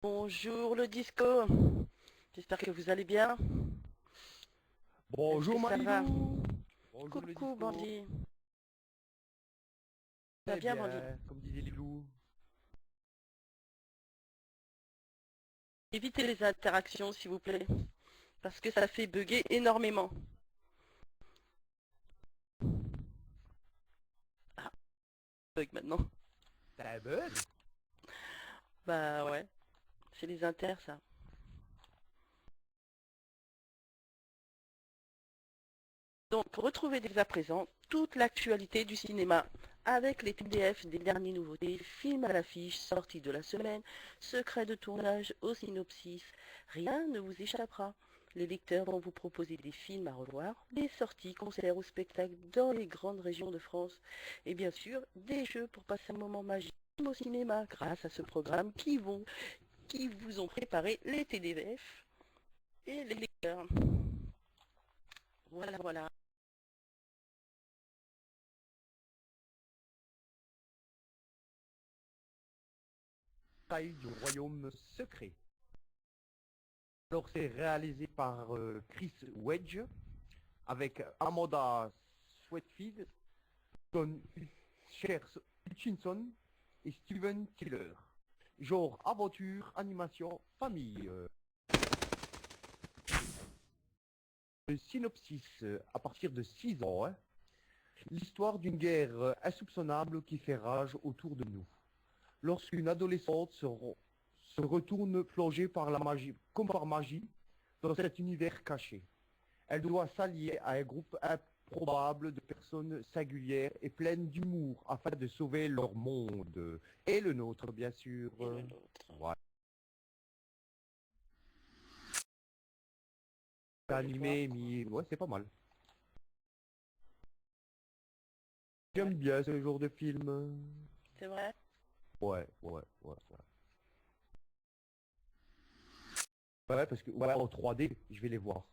Bonjour le disco, j'espère que vous allez bien. Est-ce Bonjour que ça va? Marilou. Bonjour le Coucou disco. Bandit, ça va Très bien Bandit? bien, comme disait les loups. Évitez les interactions s'il vous plaît, parce que ça fait bugger énormément. Ah, bug maintenant. T'as un bug? Bah ouais, c'est les inters ça. Donc retrouvez dès à présent toute l'actualité du cinéma avec les PDF des dernières nouveautés, films à l'affiche, sorties de la semaine, secrets de tournage au synopsis. Rien ne vous échappera. Les lecteurs vont vous proposer des films à revoir, des sorties, concerts ou spectacles dans les grandes régions de France et bien sûr des jeux pour passer un moment magique au cinéma grâce à ce programme qui vous ont préparé les TDF et les lecteurs. Voilà, voilà. Taille du royaume secret. Alors c'est réalisé par Chris Wedge avec Amanda Sweatfield, Don Hutchinson et Steven Tiller. Genre aventure, animation, famille. Le synopsis à partir de 6 ans. Hein. L'histoire d'une guerre insoupçonnable qui fait rage autour de nous. Lorsqu'une adolescente se retourne plongée par la magie, comme par magie, dans cet univers caché. Elle doit s'allier à un groupe improbable de personnes singulières et pleines d'humour afin de sauver leur monde. Et le nôtre, bien sûr. Et le nôtre. Voilà. Et toi? Animé, mais ouais, c'est pas mal. Ouais, J'aime bien ce genre de film. c'est vrai? Ouais, ouais, ouais, ouais. Ouais, parce que ouais, en 3D, je vais les voir.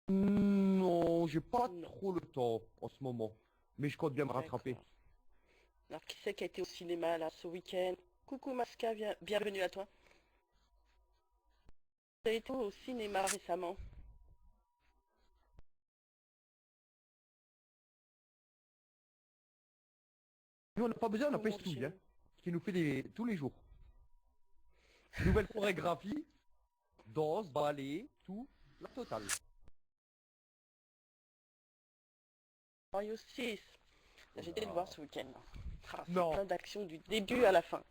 Non, j'ai pas Non. trop le temps en ce moment. Mais je compte bien me rattraper. D'accord. Alors, qui c'est qui a été au cinéma là ce week-end? Coucou Masca, bienvenue à toi. Tu as été au cinéma récemment? Nous, on n'a pas besoin, on a Oh mon Pestouille, hein, Dieu. qui nous fait tous les jours. Nouvelle chorégraphie, danse, ballet, tout, la totale. Mario 6. Oh J'ai été le voir là. ce week-end. Ah, c'est Non, plein d'action du début à la fin.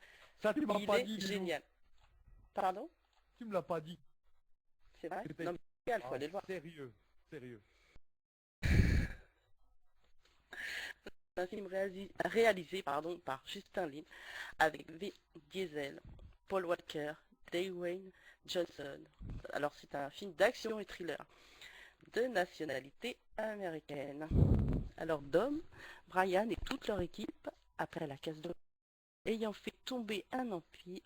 ça tu m'as Il pas est dit, Lilou. génial. Pardon? Tu me l'as pas dit. C'est vrai? Que Non t'as- mais il faut Ah, aller le voir. sérieux, sérieux. C'est un film réalisé par Justin Lin avec Vin Diesel, Paul Walker, Dwayne Johnson. Alors c'est un film d'action et thriller de nationalité américaine. Alors Dom, Brian et toute leur équipe, après la casse de ayant fait tomber un empire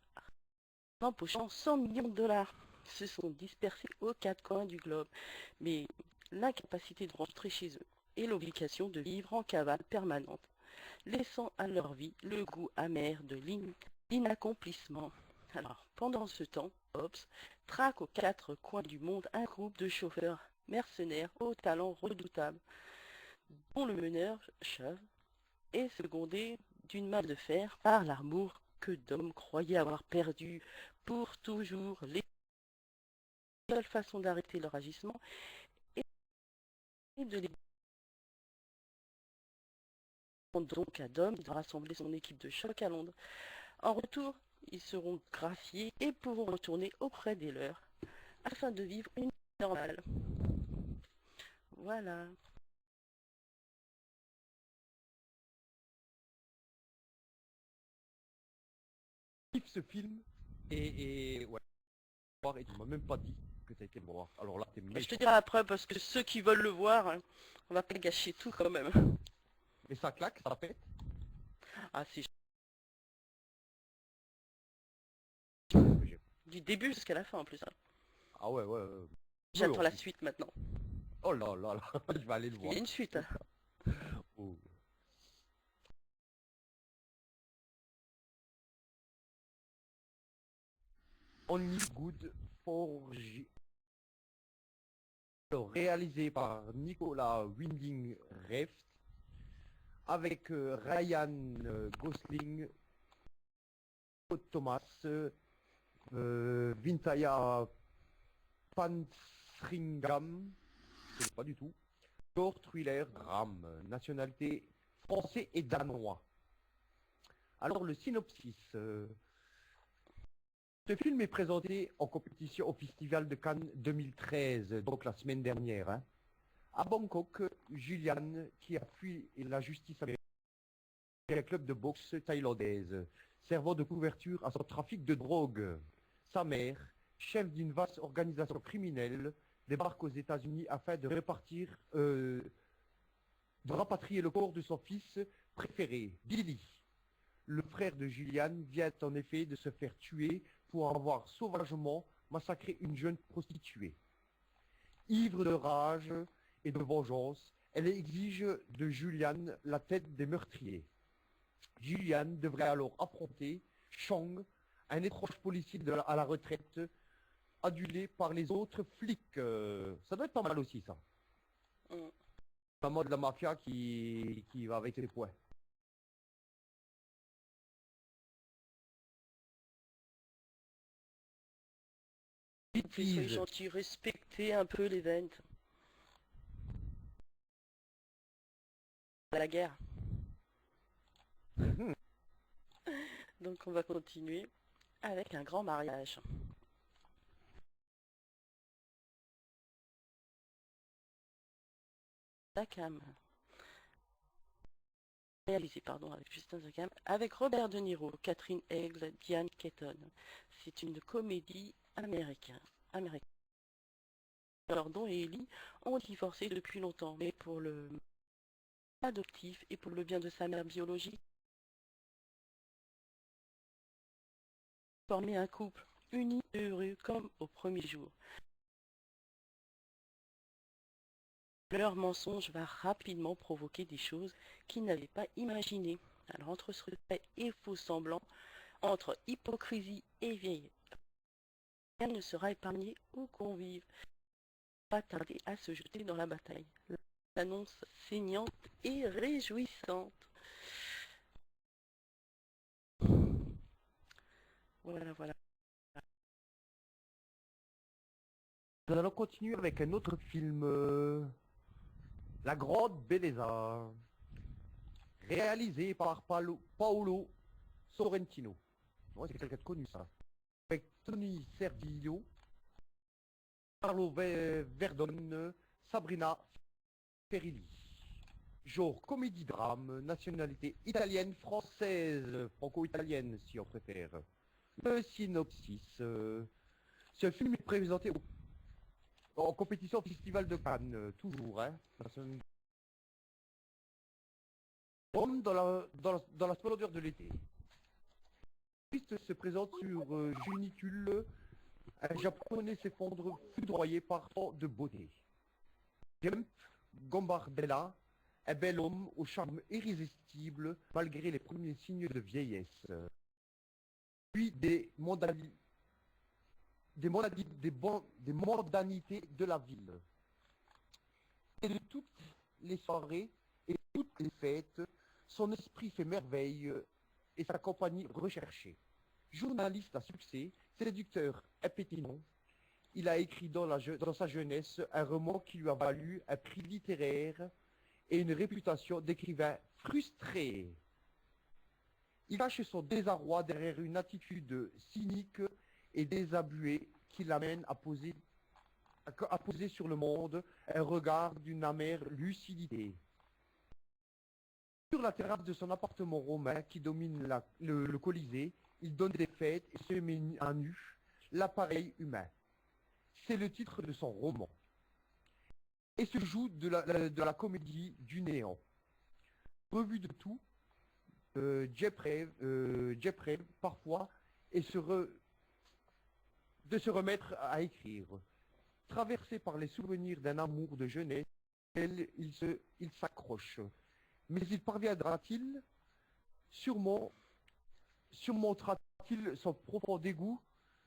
en empochant 100 millions de dollars, se sont dispersés aux quatre coins du globe. Mais l'incapacité de rentrer chez eux et l'obligation de vivre en cavale permanente, laissant à leur vie le goût amer de l'inaccomplissement. Alors, pendant ce temps, Hobbs traque aux quatre coins du monde un groupe de chauffeurs mercenaires aux talents redoutables, dont le meneur, Shove, est secondé d'une main de fer par l'amour que Dom croyait avoir perdu pour toujours. Les seules façons d'arrêter leur agissement et de les prendre donc à Dom de rassembler son équipe de choc à Londres. En retour, ils seront graciés et pourront retourner auprès des leurs afin de vivre une vie normale. Voilà. Kiffe ce film et ouais, et tu m'as même pas dit que ça a été le voir. Alors là, t'es Je te méchant. dirai après parce que ceux qui veulent le voir, hein, on va pas gâcher tout quand même. Mais ça claque, ça pète. Ah, c'est du début jusqu'à la fin en plus, hein. Ah ouais, ouais. Oui, J'attends en la plus. suite maintenant. Oh là là là, je vais aller le Il y a voir. une suite, hein. Oh. Only Good for réalisé par Nicolas Winding Refn avec Ryan Gosling, Thomas, Vintaya Panstringham, je connais pas du tout, genre thriller drame, nationalité français et danois. Alors le synopsis. Ce film est présenté en compétition au Festival de Cannes 2013, donc la semaine dernière. Hein. À Bangkok, Julian, qui a fui la justice américaine, un club de boxe thaïlandaise, servant de couverture à son trafic de drogue. Sa mère, chef d'une vaste organisation criminelle, débarque aux États-Unis afin de rapatrier le corps de son fils préféré, Billy. Le frère de Julian vient en effet de se faire tuer pour avoir sauvagement massacré une jeune prostituée. Ivre de rage et de vengeance, elle exige de Julian la tête des meurtriers. Julian devrait alors affronter Chang, un étrange policier à la retraite, adulé par les autres flics. Ça doit être pas mal aussi, ça. Mm. Un mode de la mafia qui va avec les poings. Soyez gentil, respectez un peu l'event. La guerre. Mhm. Donc on va continuer avec un grand mariage. Zakam. Réalisé avec Justin Zakam, avec Robert De Niro, Catherine Heggs, Diane Keaton. C'est une comédie américaine. Gordon et Ellie ont divorcé depuis longtemps, mais pour le adoptif et pour le bien de sa mère biologique, former un couple uni et heureux comme au premier jour. Leur mensonge va rapidement provoquer des choses qu'ils n'avaient pas imaginées. Alors entre secret et faux semblant, entre hypocrisie et vieillesse, rien ne sera épargné aux convives. Pas tarder à se jeter dans la bataille. L'annonce saignante et réjouissante. Voilà, voilà. Nous allons continuer avec un autre film, La Grande Bellezza, réalisé par Paolo Sorrentino. Ouais, c'est quelqu'un de connu, ça. Avec Tony Servillo, Carlo Verdon, Sabrina Ferilli. Genre comédie-drame, nationalité italienne, française, franco-italienne si on préfère. Le synopsis. Ce film est présenté en compétition au Festival de Cannes, toujours. Hein. Dans la splendeur de l'été. Le film se présente sur Junicule, un japonais s'effondre foudroyé par tant de beauté. Jump Gambardella, un bel homme au charme irrésistible malgré les premiers signes de vieillesse. Puis des mondanités de la ville. Et de toutes les soirées et toutes les fêtes, son esprit fait merveille et sa compagnie recherchée. Journaliste à succès, séducteur et pétillant, il a écrit dans sa jeunesse un roman qui lui a valu un prix littéraire et une réputation d'écrivain frustré. Il cache son désarroi derrière une attitude cynique et désabusée qui l'amène à poser sur le monde un regard d'une amère lucidité. Sur la terrasse de son appartement romain qui domine le Colisée, il donne des fêtes et se met à nu l'appareil humain. C'est le titre de son roman. Et se joue de la comédie du néant. Revue de tout, Jeffrey parfois et de se remettre à écrire. Traversé par les souvenirs d'un amour de jeunesse, il s'accroche. Mais il parviendra-t-il? Surmontera-t-il son profond dégoût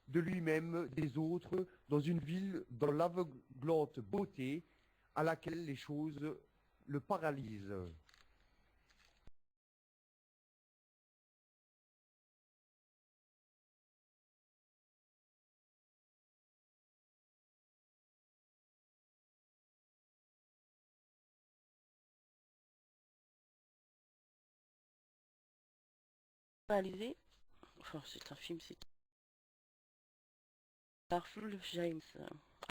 de lui-même, des autres, dans une ville dont l'aveuglante beauté à laquelle les choses le paralysent? Réalisé, enfin c'est un film, c'est par Full James,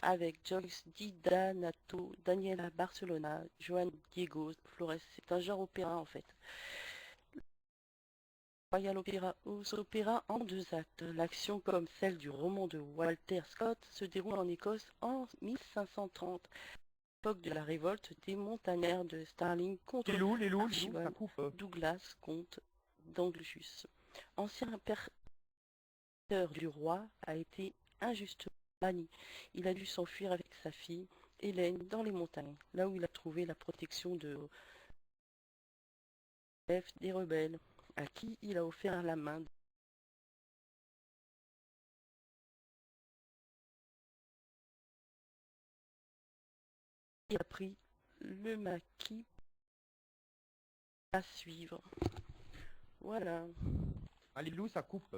avec Joyce Di Donato, Daniela Barcelona, Joan Diego Flores. C'est un genre opéra en fait. Royal Opera House Opéra en deux actes. L'action, comme celle du roman de Walter Scott, se déroule en Écosse en 1530, époque de la révolte des montagnards de Stirling contre Les loups, ça Archibald coupe. Douglas, comte d'Angus. Ancien père du roi, a été injustement banni. Il a dû s'enfuir avec sa fille, Hélène, dans les montagnes, là où il a trouvé la protection de chef des rebelles, à qui il a offert la main. Il a pris le maquis à suivre. Voilà. Ah, les loups, ça coupe.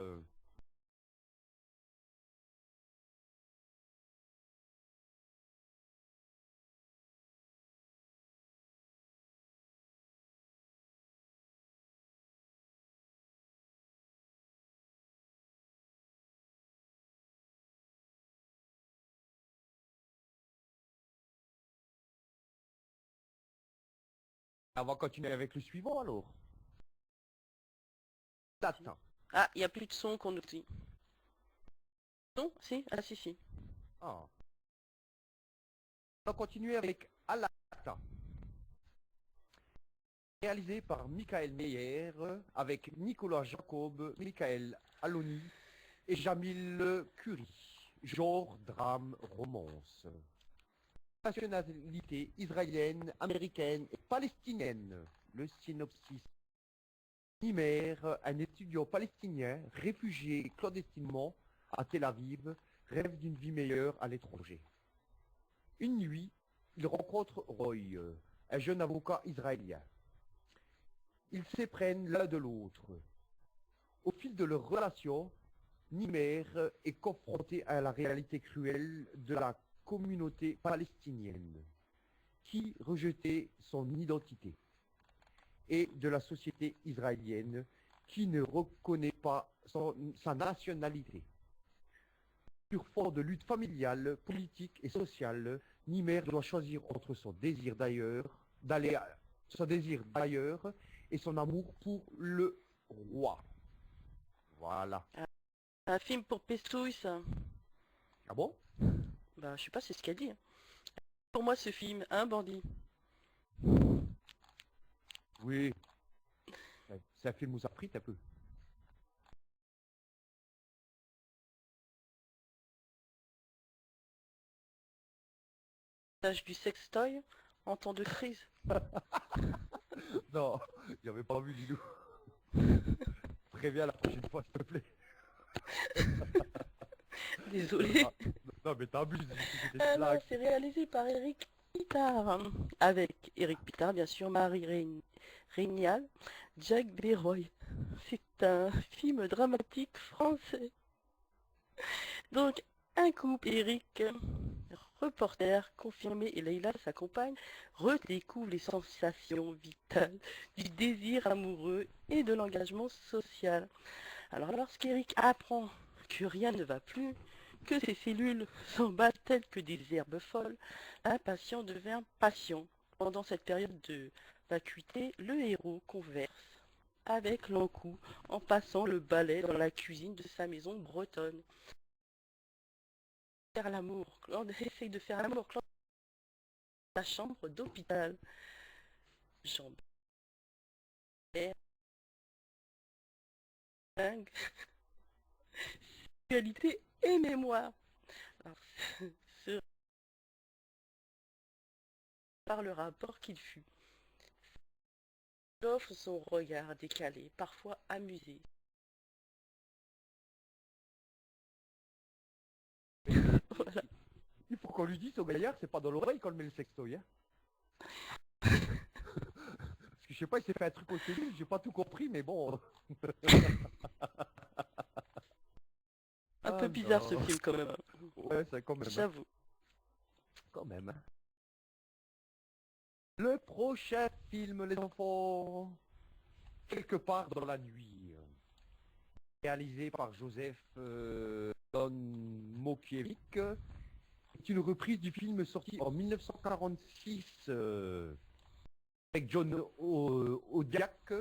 On va continuer avec le suivant alors. Date. Ah, il n'y a plus de son qu'on nous dit. Non? Si? Ah si si. Ah. On va continuer avec Alata, réalisé par Michael Meyer, avec Nicolas Jacob, Michael Aloni et Jamil Curie. Genre, drame, romance. Nationalité israélienne, américaine et palestinienne. Le synopsis. Nimer, un étudiant palestinien réfugié clandestinement à Tel Aviv, rêve d'une vie meilleure à l'étranger. Une nuit, il rencontre Roy, un jeune avocat israélien. Ils s'éprennent l'un de l'autre. Au fil de leur relation, Nimer est confronté à la réalité cruelle de la communauté palestinienne, qui rejetait son identité, et de la société israélienne, qui ne reconnaît pas sa nationalité. Sur fond de lutte familiale, politique et sociale, Nimer doit choisir entre son désir d'ailleurs et son amour pour le roi. Voilà. Un film pour Pestouille, ça. Ah bon? Bah, je sais pas, c'est ce qu'elle dit, hein. Pour moi, ce film, un bandit. Oui. C'est un film où ça frite un peu. L'âge du sextoy en temps de crise. Non, j'avais pas vu du tout. Préviens la prochaine fois, s'il te plaît. Désolé. Ah, non, mais t'abuses, c'était une Ah non, blague. c'est réalisé par Eric Pitard. Avec Eric Pitard, bien sûr, Marie Régnal, Jack Béroy. C'est un film dramatique français. Donc, un couple, Eric, reporter confirmé, et Leïla, sa compagne, redécouvre les sensations vitales du désir amoureux et de l'engagement social. Alors, lorsqu'Eric apprend que rien ne va plus, que ses cellules s'embattent telles que des herbes folles, l'impatient devient patient. Pendant cette période de vacuité, le héros converse avec l'encou en passant le balai dans la cuisine de sa maison bretonne. Faire l'amour, Claude essaye de faire l'amour, Claude, dans sa chambre d'hôpital. Jean dingue. Sexualité et mémoire. Alors, ce par le rapport qu'il fut. Il offre son regard décalé, parfois amusé. Voilà. Il faut qu'on lui dise au gaillard, c'est pas dans l'oreille qu'on met le sextoy. Hein. Parce que je sais pas, il s'est fait un truc au cellule, j'ai pas tout compris, mais bon. Un peu Ah bizarre ce non. film quand même. Ouais, c'est quand même. Hein. J'avoue. Quand même. Hein. Le prochain film, les enfants. Quelque part dans la nuit. Réalisé par Joseph Don Mokiewicz. C'est une reprise du film sorti en 1946 avec John Odiak,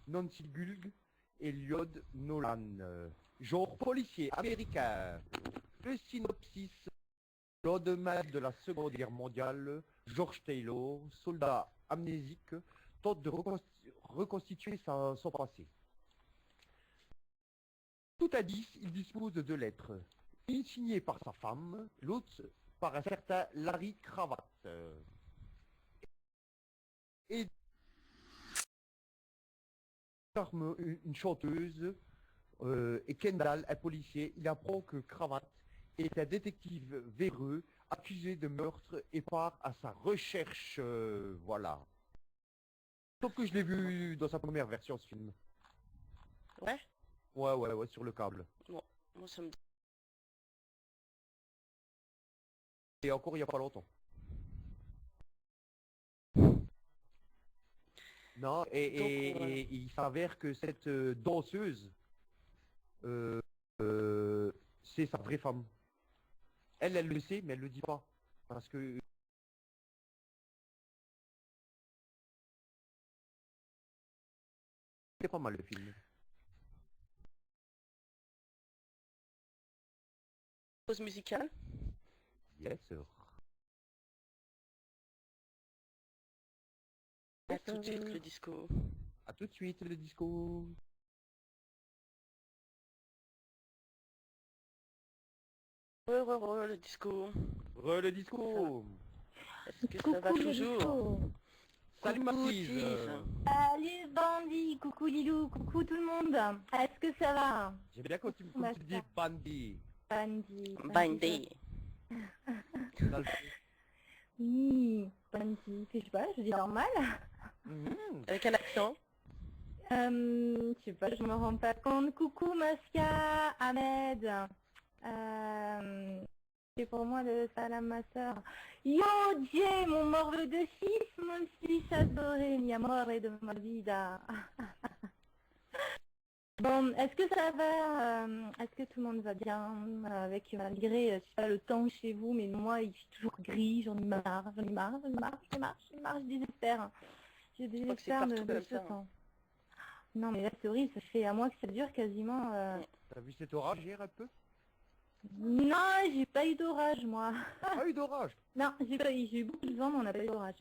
Nancy Gulg et Lloyd Nolan. Genre policier américain. Le synopsis: lors de de la Seconde Guerre mondiale, George Taylor, soldat amnésique, tente de reconstituer son passé. Tout à 10, il dispose de 2 lettres. Une signée par sa femme, l'autre par un certain Larry Cravat. Et une chanteuse, et Kendall, un policier, il apprend que Cravat est un détective véreux, accusé de meurtre et part à sa recherche. Voilà. Sauf que je l'ai vu dans sa première version, ce film. Ouais. Ouais, sur le câble. Bon, moi ça me... Et encore il n'y a pas longtemps. Non, et, Donc, voilà. et il s'avère que cette danseuse, euh, c'est sa vraie femme. Elle le sait, mais elle le dit pas. Parce que c'est pas mal le film. Pause musicale. Yes, sir. À Yes, tout de suite sir. le disco. À tout de suite le disco. Le disco. Le disco. Est-ce que ça va Coucou les toujours? discos. Salut Coucou, Mathis. Tease. Salut Bandi, coucou Lilou, coucou tout le monde. Est-ce que ça va? J'aime bien quand tu dis Bandi. Bandi. Bindé. Ça le fait. Oui, Bandi, je sais pas, je dis normal. Mhm. Avec un accent. Je sais pas, je me rends pas compte. Coucou Maska, Ahmed. C'est pour moi le salam ma soeur. Yo Jay, mon morveux de 6, mon fils adoré, mi amore de ma vida. Bon, est-ce que ça va? Est-ce que tout le monde va bien? Avec malgré, je sais pas, le temps chez vous, mais moi il fait toujours gris, j'en ai marre, je désespère. Je crois que c'est désespère partout de comme ce ça. temps. Non mais là c'est horrible, ça fait un mois que ça dure quasiment. T'as vu cet orage hier un peu? Non, j'ai pas eu d'orage moi. Pas eu d'orage. Non, j'ai eu beaucoup de vent, mais on n'a pas eu d'orage.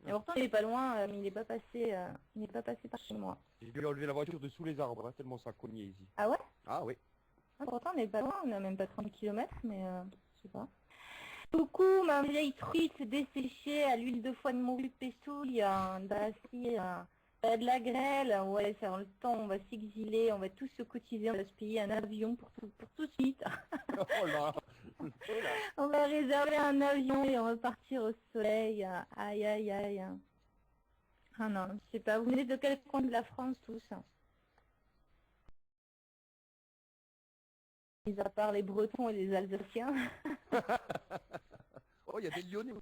Et pourtant il est pas loin, mais il n'est pas passé par chez moi. J'ai dû enlever la voiture de sous les arbres, hein, tellement ça cognait ici. Ah ouais? Ah oui. Ah, pourtant on n'est pas loin, on n'a même pas 30 km, mais je sais pas. Coucou ma vieille truite desséchée à l'huile de foie de morue de pestouille, de la grêle, ouais, ça dans le temps, on va s'exiler, on va tous se cotiser, on va se payer un avion pour tout de suite. Oh là. On va réserver un avion et on va partir au soleil. Aïe, aïe, aïe. Ah non, je sais pas, vous venez de quel coin de la France tous? Mis à part les Bretons et les Alsaciens. Oh, il y a des Lyonnais.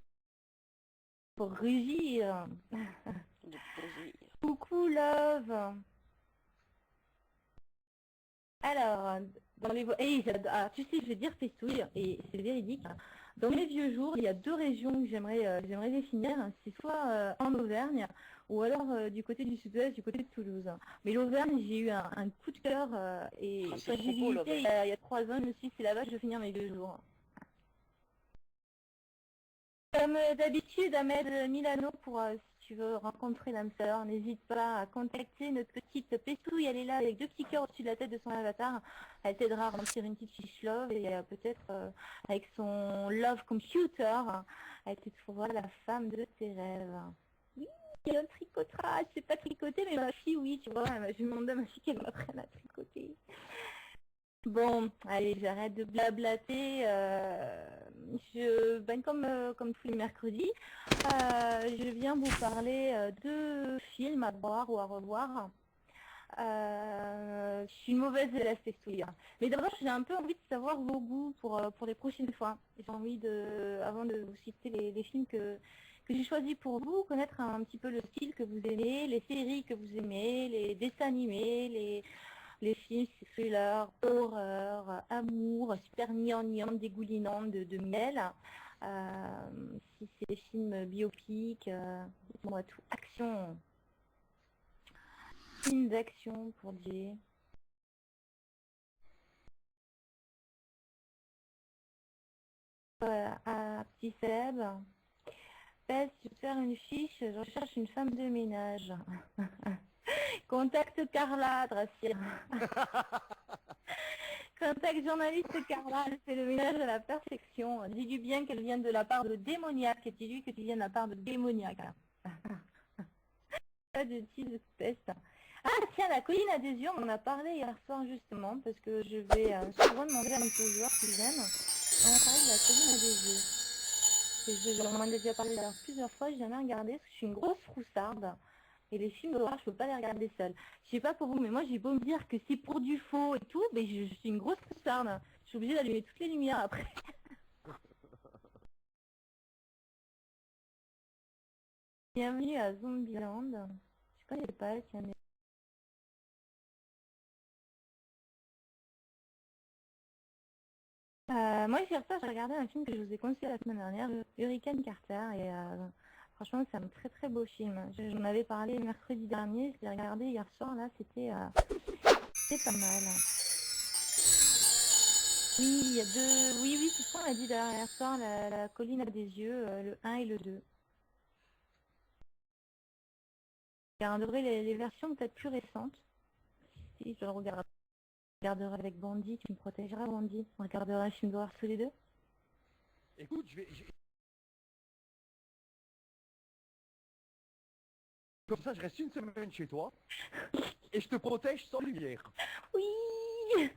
Pour rugir. De plaisir. Coucou Love. Alors, dans les... tu sais, je vais dire pestouille, et c'est véridique. Dans mes vieux jours, il y a 2 régions que j'aimerais définir. C'est soit en Auvergne, ou alors du côté du sud-ouest, du côté de Toulouse. Mais l'Auvergne, j'ai eu un coup de cœur, et Ah, c'est quand j'ai trop beau, visité l'Auvergne. il y a 3 ans, je me suis dit, c'est là-bas que je vais finir mes 2 jours. Comme d'habitude, Ahmed Milano, pour si tu veux rencontrer l'âme sœur, n'hésite pas à contacter notre petite Pestouille, elle est là avec 2 petits cœurs au-dessus de la tête de son avatar. Elle t'aidera à remplir une petite fiche love et peut-être avec son love computer, elle te trouvera la femme de tes rêves. Oui, elle tricotera, elle sait pas tricoter, mais ma fille, oui, tu vois, je demande à ma fille qu'elle m'apprenne à tricoter. Bon, allez, j'arrête de blablater. Comme tous les mercredis, je viens vous parler de films à voir ou à revoir. Je suis une mauvaise élève, Pestouille. Mais d'abord, j'ai un peu envie de savoir vos goûts pour les prochaines fois. J'ai envie avant de vous citer les films que j'ai choisis pour vous, connaître un petit peu le style que vous aimez, les séries que vous aimez, les dessins animés, les films, thrillers, horreur, amour, super gnangnan, dégoulinant de miel. Si c'est des films biopiques, dites-moi tout. Action. Film d'action pour Jay. Petit Seb. Pèse, je faire une fiche, je recherche une femme de ménage. Contacte Carla, Dracir. Contacte journaliste Carla, elle fait le ménage à la perfection. Dis-lui bien qu'elle vient de la part de démoniaque. Et dis-lui que tu viens de la part de démoniaque. Pas de petite peste. Ah tiens, la colline à des yeux, on en a parlé hier soir justement, parce que je vais souvent demander à mes joueurs qui j'aime. On a parlé de la colline à des yeux. J'en ai déjà parlé plusieurs fois, j'ai jamais regardé, parce que je suis une grosse froussarde. Et les films d'horreur, je peux pas les regarder seule. Je sais pas pour vous, mais moi j'ai beau me dire que c'est pour du faux et tout, mais je suis une grosse froussarde. Je suis obligée d'allumer toutes les lumières après. Bienvenue à Zombieland. Je connais pas, tiens. Moi hier soir, j'ai regardé un film que je vous ai conseillé la semaine dernière, Hurricane Carter, et franchement c'est un très très beau film. J'en avais parlé mercredi dernier, je l'ai regardé hier soir, là c'était pas mal. Oui, il y a deux. Oui, c'est ce qu'on a dit hier soir, la colline à des yeux, le 1 et le 2. Je regarderai les versions peut-être plus récentes. Si je le regarderai avec Bandit, tu me protégeras Bandit. On regardera un film d'horreur tous les deux. Écoute, comme ça, je reste une semaine chez toi et je te protège sans lumière. Oui,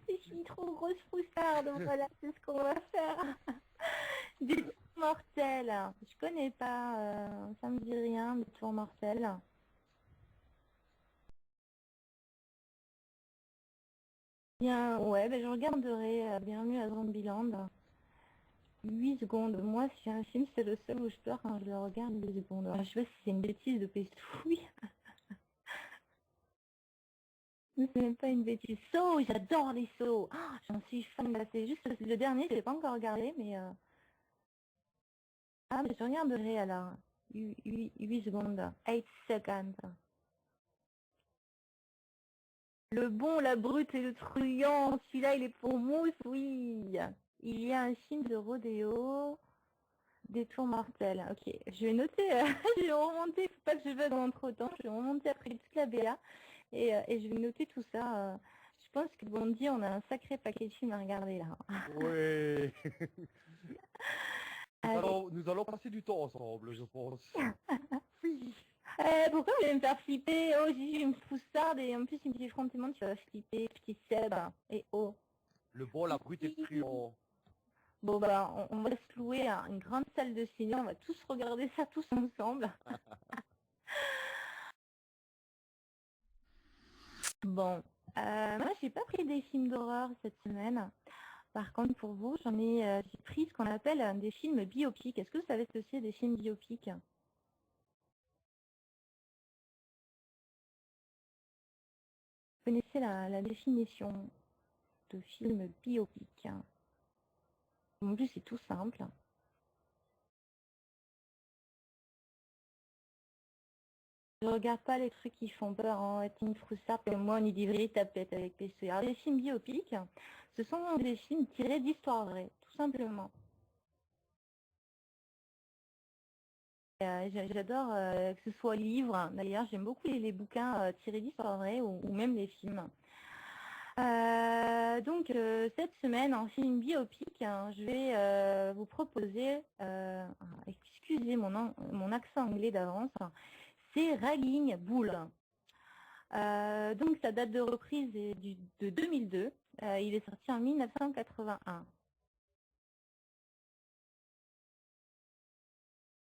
je suis une trop grosse froussarde, voilà, c'est ce qu'on va faire. Des tours mortels. Je connais pas, ça me dit rien, des tours mortels. Bien, ouais, je regarderai Bienvenue à Zombieland. 8 secondes. Moi, si un film, c'est le seul où je pleure quand je le regarde 8 secondes. Alors, je sais pas si c'est une bêtise de Pestouille. Mais c'est même pas une bêtise. Saw, j'adore les sauts. Oh, j'en suis fan. Là, c'est juste le dernier, je l'ai pas encore regardé, mais... Ah, mais je regarderai alors. 8 secondes. 8 seconds. Le bon, la brute et le truand. Celui-là, il est pour Mousse, oui. Il y a un film de rodéo. Des tours mortels. Ok, je vais noter. Je vais remonter. Faut pas que je veuille entre temps. Je vais remonter après toute la BA. Et je vais noter tout ça. Je pense que Bondy, on a un sacré paquet de films à regarder là. Oui. Allez. Nous allons passer du temps ensemble, je pense. Oui. Pourquoi vous allez me faire flipper? Oh, j'ai une froussarde et en plus il me dit franchement tu vas flipper, petit Seb. Et oh. Le bon, la brute et le truand. Bon bah on va se louer à une grande salle de cinéma, on va tous regarder ça tous ensemble. Bon, moi j'ai pas pris des films d'horreur cette semaine. Par contre pour vous, j'ai pris ce qu'on appelle des films biopiques. Est-ce que vous savez ce que c'est des films biopiques? Vous connaissez la définition de film biopique? En plus c'est tout simple. Je regarde pas les trucs qui font peur en Team Froussard comme moi, ni des tapettes avec PC. Alors les films biopiques, ce sont des films tirés d'histoires vraies, tout simplement. J'adore que ce soit livre. D'ailleurs, j'aime beaucoup les bouquins tirés d'histoires vraies ou même les films. Donc, cette semaine, en film biopic, hein, je vais vous proposer, excusez mon accent anglais d'avance, c'est Raging Bull. Donc, sa date de reprise est de 2002. Il est sorti en 1981.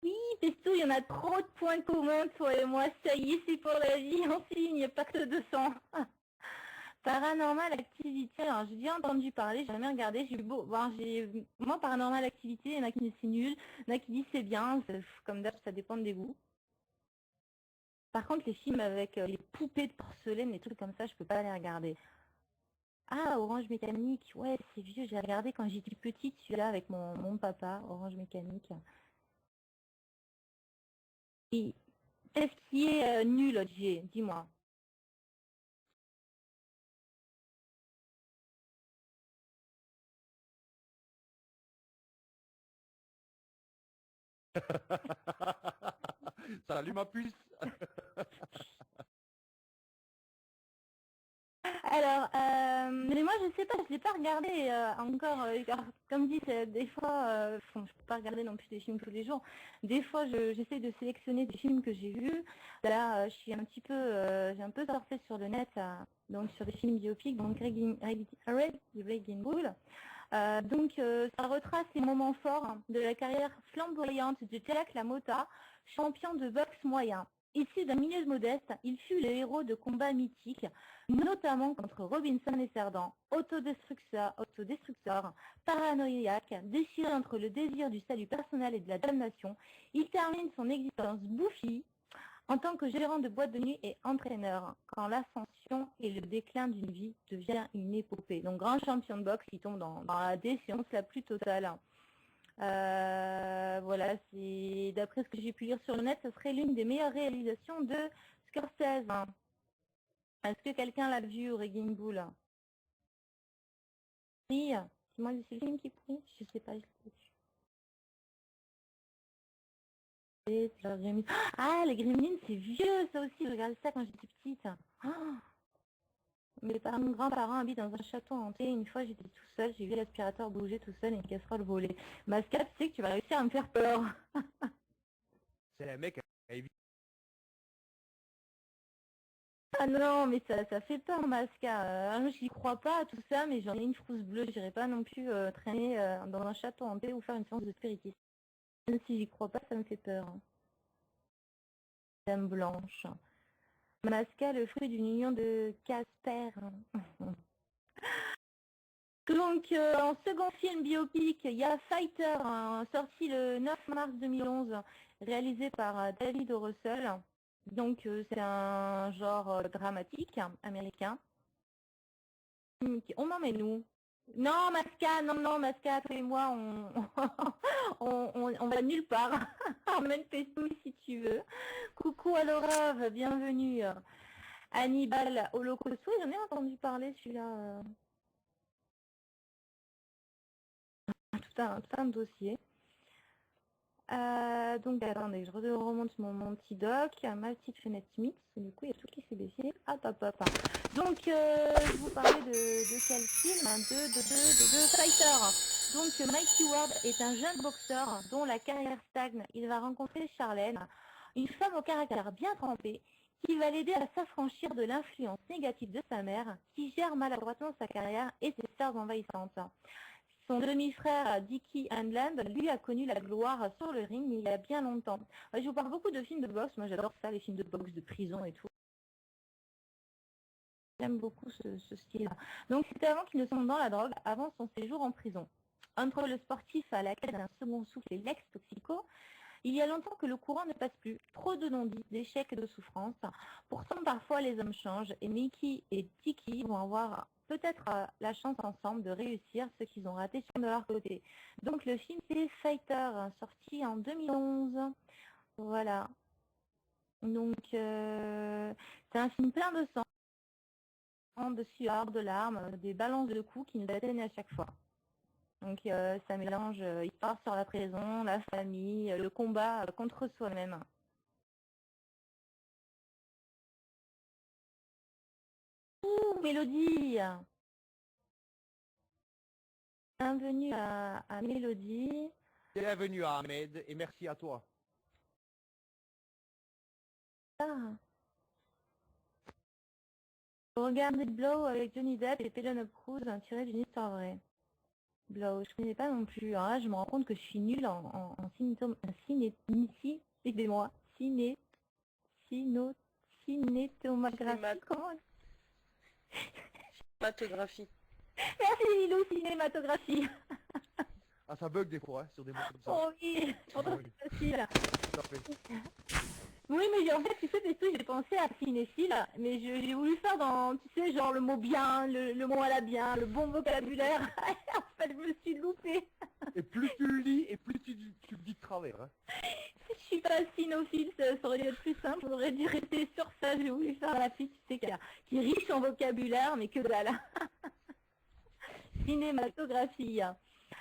Oui, Pesto, il y en a trop de points communs, toi et moi. Ça y est, c'est pour la vie. En film, il n'y a pas que 200. Paranormal Activity, alors j'ai déjà entendu parler, j'ai jamais regardé, j'ai eu beau voir, moi Paranormal Activity, il y en a qui disent c'est nul, il y en a qui disent c'est bien, comme d'hab ça dépend des goûts. Par contre les films avec les poupées de porcelaine, les trucs comme ça, je peux pas les regarder. Ah, Orange Mécanique, ouais c'est vieux, j'ai regardé quand j'étais petite celui-là avec mon papa, Orange Mécanique. Et qu'est-ce qui est nul, Jay, dis-moi. Salut ma puce. Alors, mais moi je sais pas, je l'ai pas regardé encore. Comme dit, des fois, je peux pas regarder non plus des films tous les jours. Des fois, j'essaie de sélectionner des films que j'ai vus. Là, je suis un petit peu, j'ai un peu surfé sur le net, donc sur des films biopics, donc Raging Bull. Donc, ça retrace les moments forts de la carrière flamboyante de Jack LaMotta, champion de boxe moyen. Issu d'un milieu modeste, il fut le héros de combats mythiques, notamment contre Robinson et Cerdan, autodestructeur, paranoïaque, déchiré entre le désir du salut personnel et de la damnation. Il termine son existence bouffie en tant que gérant de boîte de nuit et entraîneur, quand l'ascension et le déclin d'une vie devient une épopée. Donc grand champion de boxe qui tombe dans la déchéance la plus totale. Voilà, c'est d'après ce que j'ai pu lire sur le net, ce serait l'une des meilleures réalisations de Scorsese. Est-ce que quelqu'un l'a vu, Raging Bull? Oui, c'est moi, c'est le film qui prie. Je sais pas. Ah, les Gremlins, c'est vieux, ça aussi. Je regardais ça quand j'étais petite. Oh, mes grands-parents habitent dans un château hanté. Une fois, j'étais tout seul. J'ai vu l'aspirateur bouger tout seul et une casserole voler. Masca, tu sais que tu vas réussir à me faire peur. C'est un mec à éviter. Ah non, mais ça fait peur, Masca. Moi, j'y crois pas à tout ça, mais j'en ai une frousse bleue. J'irai pas non plus traîner dans un château hanté ou faire une séance de spiritisme. Même si j'y crois pas, ça me fait peur. Dame blanche. Masca, le fruit d'une union de Casper. Donc, en second film biopic, il y a Fighter, sorti le 9 mars 2011, réalisé par David O. Russell. Donc, c'est un genre dramatique américain. On en met nous. Non, Masca, non, Masca, toi et moi, on va nulle part. Emmène Pesto si tu veux. Coucou à Laura, bienvenue. Hannibal Holocauste, oui, j'en ai entendu parler celui-là. Tout un dossier. Donc attendez, je remonte mon petit doc, ma petite fenêtre Smith, du coup il y a tout qui s'est baissé. Hop. Donc je vous parlais de quel film? De Fighter. Donc Mikey Ward est un jeune boxeur dont la carrière stagne. Il va rencontrer Charlène, une femme au caractère bien trempé, qui va l'aider à s'affranchir de l'influence négative de sa mère, qui gère maladroitement sa carrière et ses sphères envahissantes. Son demi-frère Dickie Handland, lui, a connu la gloire sur le ring il y a bien longtemps. Je vous parle beaucoup de films de boxe, moi j'adore ça, les films de boxe, de prison et tout. J'aime beaucoup ce style-là. Donc c'était avant qu'il ne tombe dans la drogue, avant son séjour en prison. Entre le sportif à la quête d'un second souffle et l'ex-toxico, il y a longtemps que le courant ne passe plus. Trop de non-dits, d'échecs et de souffrances. Pourtant, parfois, les hommes changent et Mickey et Tiki vont avoir peut-être la chance ensemble de réussir ce qu'ils ont raté sur de leur côté. Donc, le film, c'est Fighter, sorti en 2011. Voilà. Donc, c'est un film plein de sang, de sueur, de larmes, des balances de coups qui nous atteignent à chaque fois. Donc ça mélange histoire sur la prison, la famille, le combat contre soi-même. Ouh, Mélodie! Bienvenue à Mélodie. Bienvenue à Ahmed et merci à toi. Ah. Regardez Blow avec Johnny Depp et Penelope Cruz tiré d'une histoire vraie. Blow, je connais pas non plus. Alors là, je me rends compte que je suis nulle en excusez-moi, cinématographie. Comment? Cinématographie. Merci Lilou, cinématographie. Ah, ça bug des fois, hein, sur des mots comme ça. Oh oui, pourtant c'est facile. Tout à fait. Oui, mais en fait, tu sais, des trucs, j'ai pensé à cinéphile, mais j'ai voulu faire dans, tu sais, genre le mot bien, le mot à la bien, le bon vocabulaire. En fait, je me suis loupée. Et plus tu le lis, et plus tu le dis de travers. Hein. Si je suis pas cinéphile, ça aurait dû être plus simple, j'aurais dû rester sur ça, j'ai voulu faire la fille, tu sais, qui est riche en vocabulaire, mais que dalle. Cinématographie.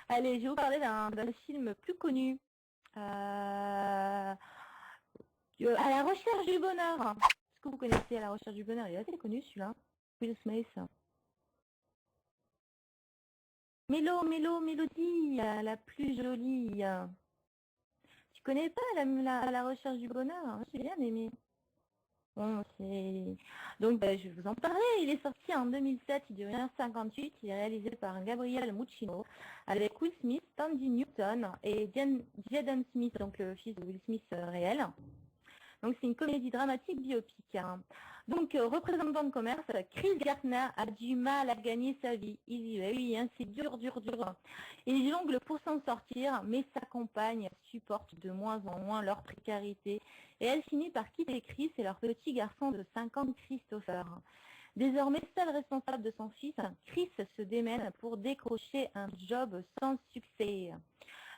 Allez, je vais vous parler d'un film plus connu. À la recherche du bonheur. Est-ce que vous connaissez À la recherche du bonheur? Il est assez connu celui-là. Will Smith. Mélodie, la plus jolie. Tu connais pas À la recherche du bonheur? J'ai bien aimé. Bon, c'est... Donc, je vais vous en parler. Il est sorti en 2007, il dure 1h58. Il est réalisé par Gabriel Muccino, avec Will Smith, Tandy Newton et Jaden Smith, donc le fils de Will Smith réel. Donc, c'est une comédie dramatique biopic. Hein. Donc, représentant de commerce, Chris Gardner a du mal à gagner sa vie. Oui, hein, c'est dur. Il jongle pour s'en sortir, mais sa compagne supporte de moins en moins leur précarité. Et elle finit par quitter Chris et leur petit garçon de 5 ans, Christopher. Désormais seul responsable de son fils, Chris se démène pour décrocher un job sans succès.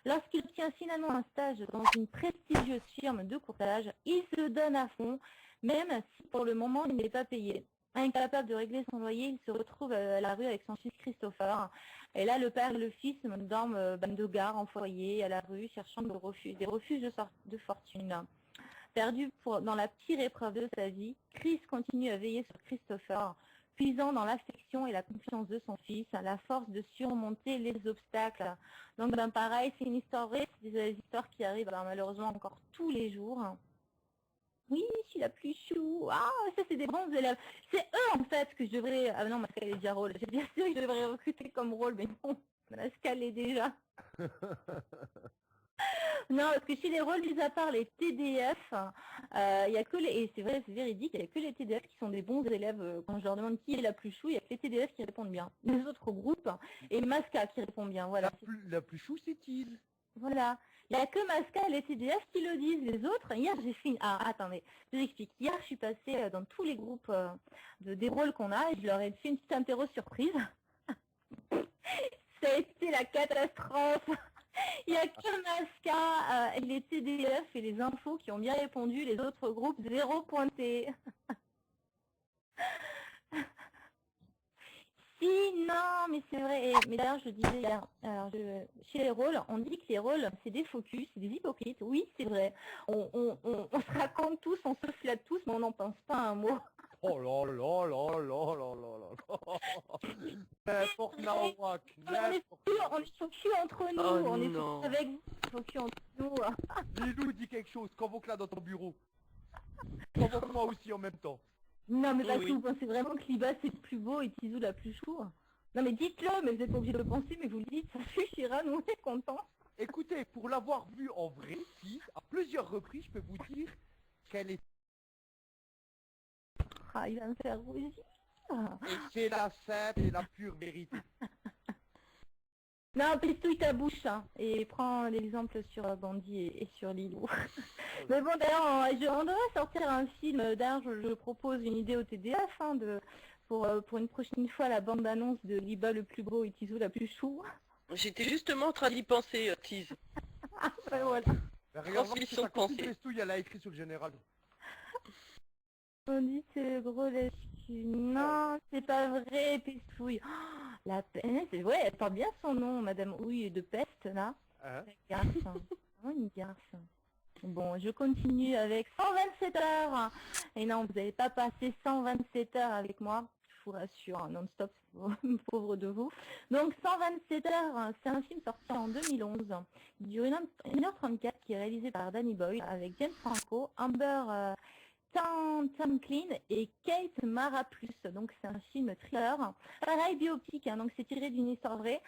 Lorsqu'il obtient finalement un stage dans une prestigieuse firme de courtage, il se donne à fond, même si pour le moment il n'est pas payé. Incapable de régler son loyer, il se retrouve à la rue avec son fils Christopher. Et là, le père et le fils dorment de gare en foyer, à la rue, cherchant des refuges de fortune. Perdu dans la pire épreuve de sa vie, Chris continue à veiller sur Christopher, puisant dans l'affection et la confiance de son fils, la force de surmonter les obstacles. Donc pareil, c'est une histoire vraie, c'est des histoires qui arrivent malheureusement encore tous les jours. Oui, je suis la plus chou. Ah, ça c'est des bons élèves. C'est eux en fait que je devrais... Ah non, Mascal est déjà rôle. J'ai bien sûr que je devrais recruter comme rôle, mais non, Mascal est déjà. Non, parce que chez les rôles, mis à part les TDF, il y a que les, et c'est vrai, c'est véridique, il n'y a que les TDF qui sont des bons élèves. Quand je leur demande qui est la plus chou, il n'y a que les TDF qui répondent bien. Les autres groupes, et Masca qui répond bien, voilà. La plus chou, c'est Tease. Voilà. Il n'y a que Masca et les TDF qui le disent. Les autres, hier j'ai fait... Ah, attendez, je vous explique. Hier, je suis passée dans tous les groupes des rôles qu'on a, et je leur ai fait une petite interro surprise. Ça a été la catastrophe. Il n'y a que Masca, les TDF et les infos qui ont bien répondu, les autres groupes, 0 pointé. Si, non, mais c'est vrai. Mais d'ailleurs, je disais hier, chez les rôles, on dit que les rôles, c'est des focus, c'est des hypocrites. Oui, c'est vrai. On se raconte tous, on se flatte tous, mais on n'en pense pas un mot. Oh là là là là là là là. N'importe nawak. On est focus entre nous, Oh on est non. focus avec vous, focus entre nous. Lilou dit quelque chose, convoque-la dans ton bureau. Convoque-moi aussi en même temps. Non, mais parce Oui. que vous pensez vraiment que Liba c'est le plus beau et Tizou la plus chou. Non, mais dites-le, mais vous êtes pas obligé de le penser, mais vous le dites, ça suffira, nous on est contents. Écoutez, pour l'avoir vue en vrai, si, à plusieurs reprises, je peux vous dire qu'elle est... Ah, il va me faire rougir. Et c'est la simple et la pure vérité. Non, pestouille ta bouche, hein, et prends l'exemple sur Bandit et sur Lilou. Mais bon, d'ailleurs, on devrait sortir un film. D'ailleurs, je propose une idée au TDF, hein, pour une prochaine fois, la bande-annonce de Liba le plus beau et Tizou la plus chou. J'étais justement en train d'y penser, Tease. Ah, ben voilà. Regarde, Transmission sa de pensée. copine Pestouille, elle a écrit sur le général. On dit c'est le gros lèche-cul. Non, c'est pas vrai, Pestouille. Oh, la peste, c'est vrai, elle porte bien son nom, Madame Houille de Peste, là. Hein? La garce. Oh, une garce. Bon, je continue avec 127 heures. Et non, vous n'allez pas passer 127 heures avec moi. Je vous rassure, hein, non-stop, pauvre de vous. Donc, 127 heures, c'est un film sorti en 2011. Il dure 1h34, qui est réalisé par Danny Boyle avec James Franco, Amber Tamblyn et Kate Mara Plus. Donc c'est un film thriller, pareil biopic, hein, donc c'est tiré d'une histoire vraie.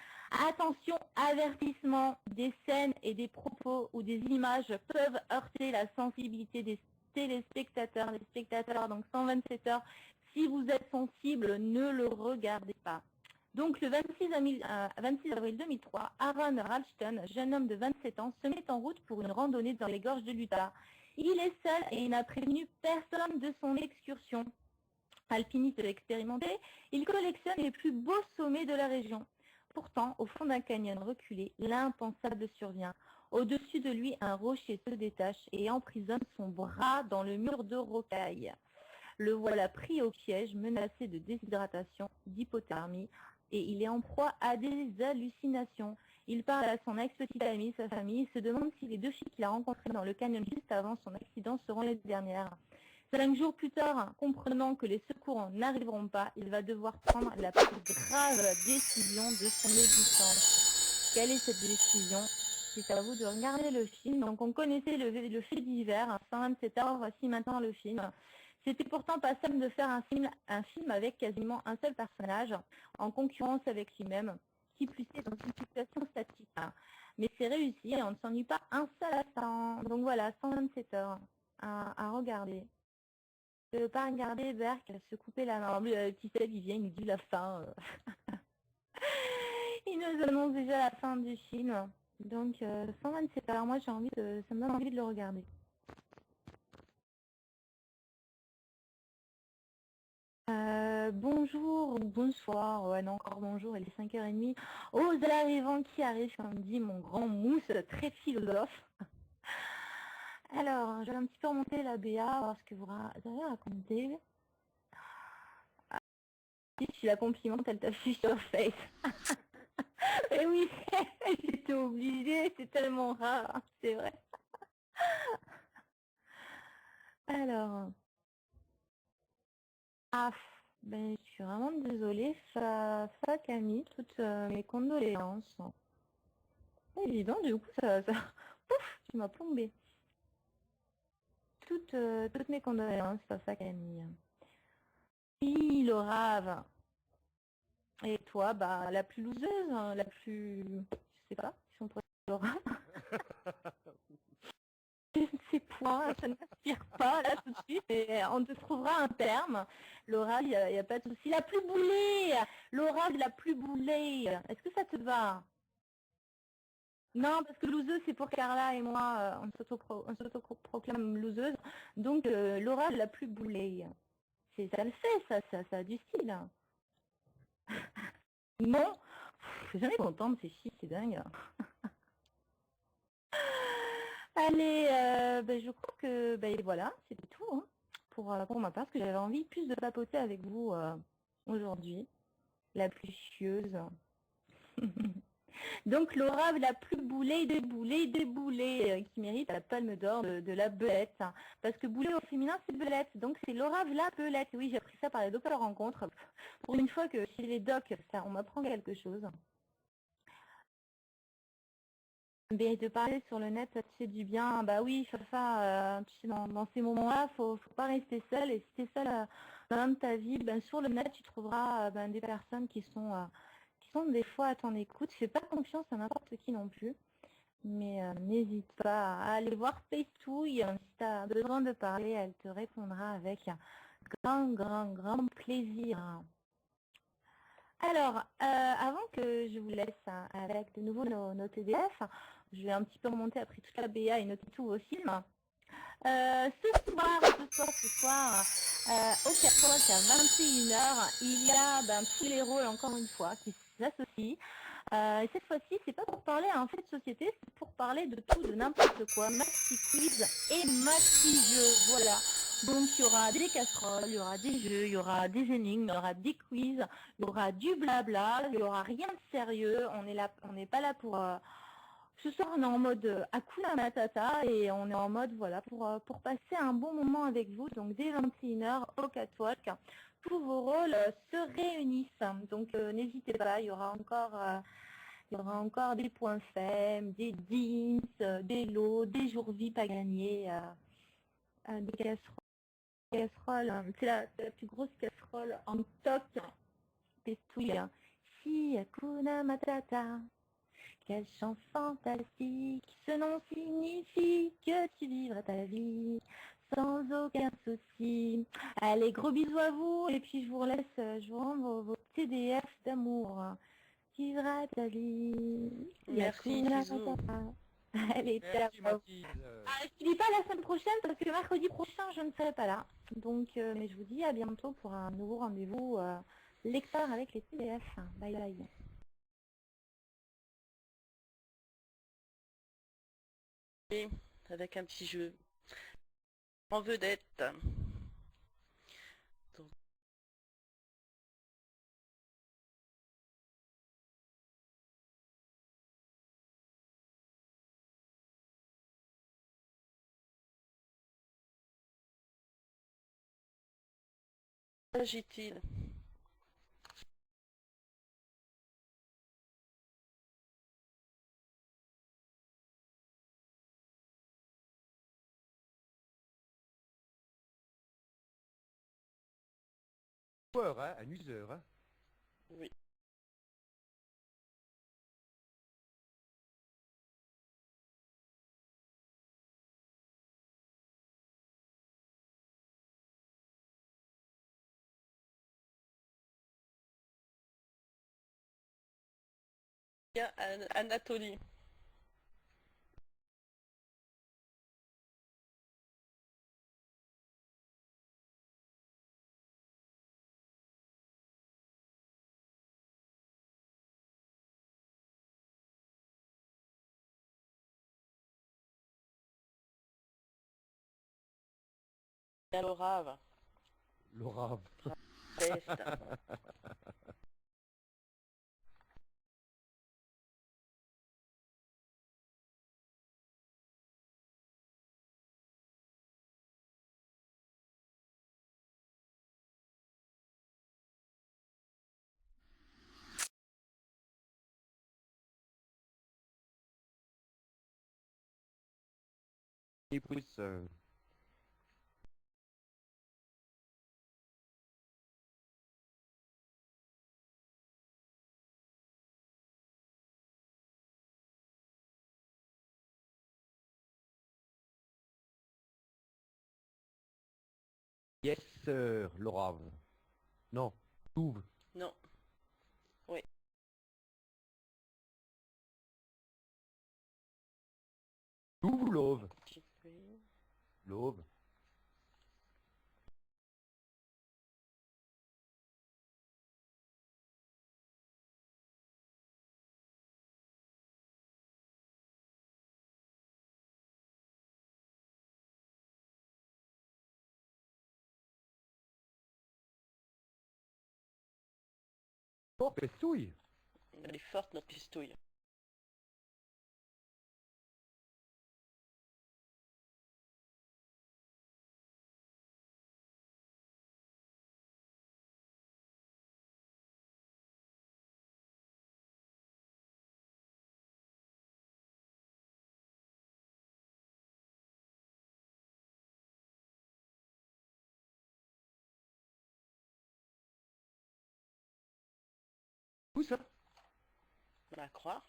Attention, avertissement, des scènes et des propos ou des images peuvent heurter la sensibilité des téléspectateurs, les spectateurs, donc 127 heures. Si vous êtes sensible, ne le regardez pas. Donc le 26 avril 2003, Aaron Ralston, jeune homme de 27 ans, se met en route pour une randonnée dans les gorges de l'Utah. Il est seul et il n'a prévenu personne de son excursion. Alpiniste expérimenté, il collectionne les plus beaux sommets de la région. Pourtant, au fond d'un canyon reculé, l'impensable survient. Au-dessus de lui, un rocher se détache et emprisonne son bras dans le mur de rocaille. Le voilà pris au piège, menacé de déshydratation, d'hypothermie, et il est en proie à des hallucinations. Il parle à son ex-petite amie, sa famille, et se demande si les deux filles qu'il a rencontrées dans le canyon juste avant son accident seront les dernières. 5 jours plus tard, comprenant que les secours n'arriveront pas, il va devoir prendre la plus grave décision de son existence. Quelle est cette décision? C'est à vous de regarder le film. Donc on connaissait le fait divers, 127 heures, voici maintenant le film. C'était pourtant pas simple de faire un film avec quasiment un seul personnage, en concurrence avec lui-même, qui plus est dans une situation statique. Mais c'est réussi et on ne s'ennuie pas un seul instant. Donc voilà, 127 heures à regarder. Je ne veux pas regarder Berk se couper la main. Petit Seb, il vient, il nous dit la fin. Il nous annonce déjà la fin du film. Donc 127 heures, moi ça me donne envie de le regarder. Bonjour ou bonsoir, ouais non encore bonjour, il est 5h30. Aux arrivants qui arrivent, comme dit mon grand mousse, très philosophe. Alors, je vais un petit peu remonter la BA, voir ce que vous avez raconté. Si tu la complimente, elle t'affiche sur Face. Et oui, j'étais obligée, c'est tellement rare, c'est vrai. Alors... Ah, ben, je suis vraiment désolée, Camille, toutes mes condoléances. C'est évident, du coup, Pouf, tu m'as plombé. Toutes mes condoléances, Camille. Oui, Laura. Et toi, bah, la plus loseuse, hein, la plus... Je sais pas, si on pourrait dire Laura. Je ne sais pas, ça ne m'inspire pas là tout de suite, et on te trouvera un terme. Laura, il n'y a pas de souci. La plus boulée, Laura de la plus boulée, est-ce que ça te va? Non, parce que loseuse, c'est pour Carla et moi, on s'auto-proclame loseuse. Donc, Laura de la plus boulée. Ça le fait, ça a du style. Non, je suis jamais contente, ces filles, c'est dingue. Allez, je crois que voilà, c'était tout hein, pour ma part, parce que j'avais envie plus de papoter avec vous aujourd'hui, la plus chieuse. Donc Laura, la plus boulée des boulets, qui mérite la palme d'or de la belette. Hein, parce que boulet au féminin, c'est belette. Donc c'est Laura la belette. Oui, j'ai appris ça par les docs à la rencontre. Pour une fois que chez les docs, ça, on m'apprend quelque chose. Mais de parler sur le net, ça te fait du bien. Bah oui, Fafa, tu sais, dans ces moments-là, faut pas rester seul. Et si tu es seul dans ta vie, sur le net, tu trouveras des personnes qui sont des fois à ton écoute. Fais pas confiance à n'importe qui non plus. Mais n'hésite pas à aller voir Pestouille. Si tu as besoin de parler, elle te répondra avec un grand plaisir. Alors, avant que je vous laisse avec de nouveau nos TDF, je vais un petit peu remonter après toute la BA et noter tous vos films. Ce soir, au Catwalk à 21h, il y a tous les rôles, encore une fois, qui s'associent. Cette fois-ci, c'est pas pour parler en fait de société, c'est pour parler de tout, de n'importe quoi. Maxi quiz et maxi jeu. Voilà. Donc il y aura des casseroles, il y aura des jeux, il y aura des énigmes, il y aura des quiz, il y aura du blabla, il y aura rien de sérieux. On n'est pas là pour ce soir on est en mode Hakuna Matata et on est en mode voilà pour passer un bon moment avec vous. Donc dès 21h au Catwalk, tous vos rôles se réunissent. Donc n'hésitez pas, il y aura encore des points faibles, des dins, des lots, des jours vie pas gagnés, des casseroles. C'est la plus grosse casserole en toc. Pestouille. Si Hakuna Matata, quel chant fantastique. Ce nom signifie que tu vivras ta vie sans aucun souci. Allez, gros bisous à vous et puis je vous laisse, je vous rends vos TDF d'amour. Vivra ta vie. Merci, Hakuna bisous. Matata. Allez, Merci ciao. Mathilde. Je ne dis pas la semaine prochaine parce que mercredi prochain je ne serai pas là. Donc, mais je vous dis à bientôt pour un nouveau rendez-vous lecteur avec les PDF. Bye bye. Et avec un petit jeu en vedette. Donc, s'agit-il? Joueur, hein, un user. Hein. Oui. Bien, Anatolie. Bien, le rave. Laura. Peste. Et plus, yes, sir, Laura. Non, Touve. Non. Oui. Touve ou Love? Continuer. Love. Oh, pestouille. Elle est forte, notre pistouille. Où ça? On va croire.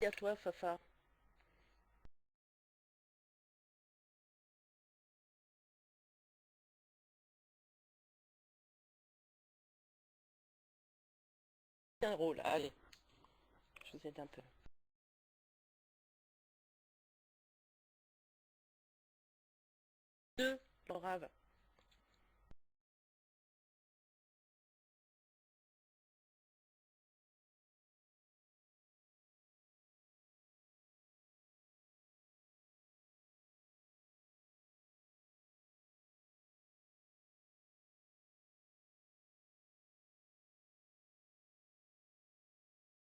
Et à toi, Fafa. Un rôle, allez, je vous aide un peu. Deux, Laura.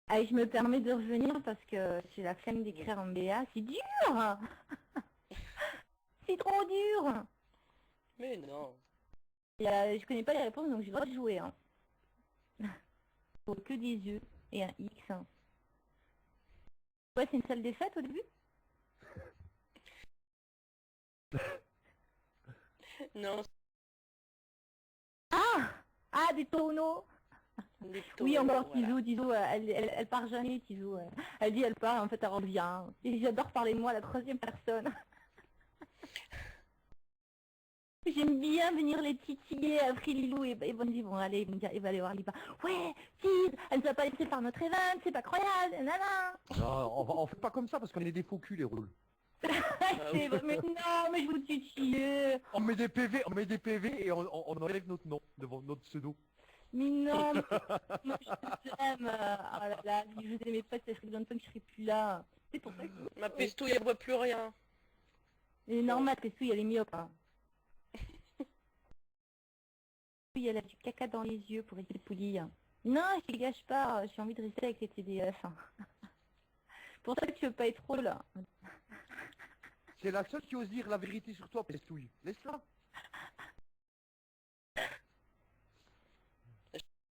Allez, je me permets de revenir parce que j'ai la flemme d'écrire en BA. C'est dur. C'est trop dur. Mais non. Et, je connais pas les réponses, donc j'ai le droit de jouer. Hein. Faut que des yeux et un X. Hein. Ouais, c'est une salle des fêtes au début. Non, Ah, ah, des tonneaux. des Oui, taureaux, encore voilà. Tizou, elle part jamais, Tizou. Elle dit elle part, en fait elle revient. Et j'adore parler de moi à la troisième personne. J'aime bien venir les titiller après Lilou et Bondy vont aller, il va aller voir Liba. Ouais, Tiz, elle nous a pas laissé faire notre événement, c'est pas croyable, nana. Non, on fait pas comme ça parce qu'on est des faux culs les rôles. C'est vrai, mais non, mais je vous titille. On met des PV et on enlève notre nom devant notre pseudo. Mais non, mais moi je vous aime. Oh là là, si je vous aimais pas, ça ferait longtemps que je serais plus là. C'est pour ça que... Ma pestouille, elle voit plus rien. C'est normal, parce qu'il y a les myopes. Hein. Oui, elle a du caca dans les yeux pour essayer de polir. Non, je les gâche pas, j'ai envie de rester avec les TDF. Pour ça que tu veux pas être trop là. C'est la seule qui ose dire la vérité sur toi, Pestouille. Laisse-la.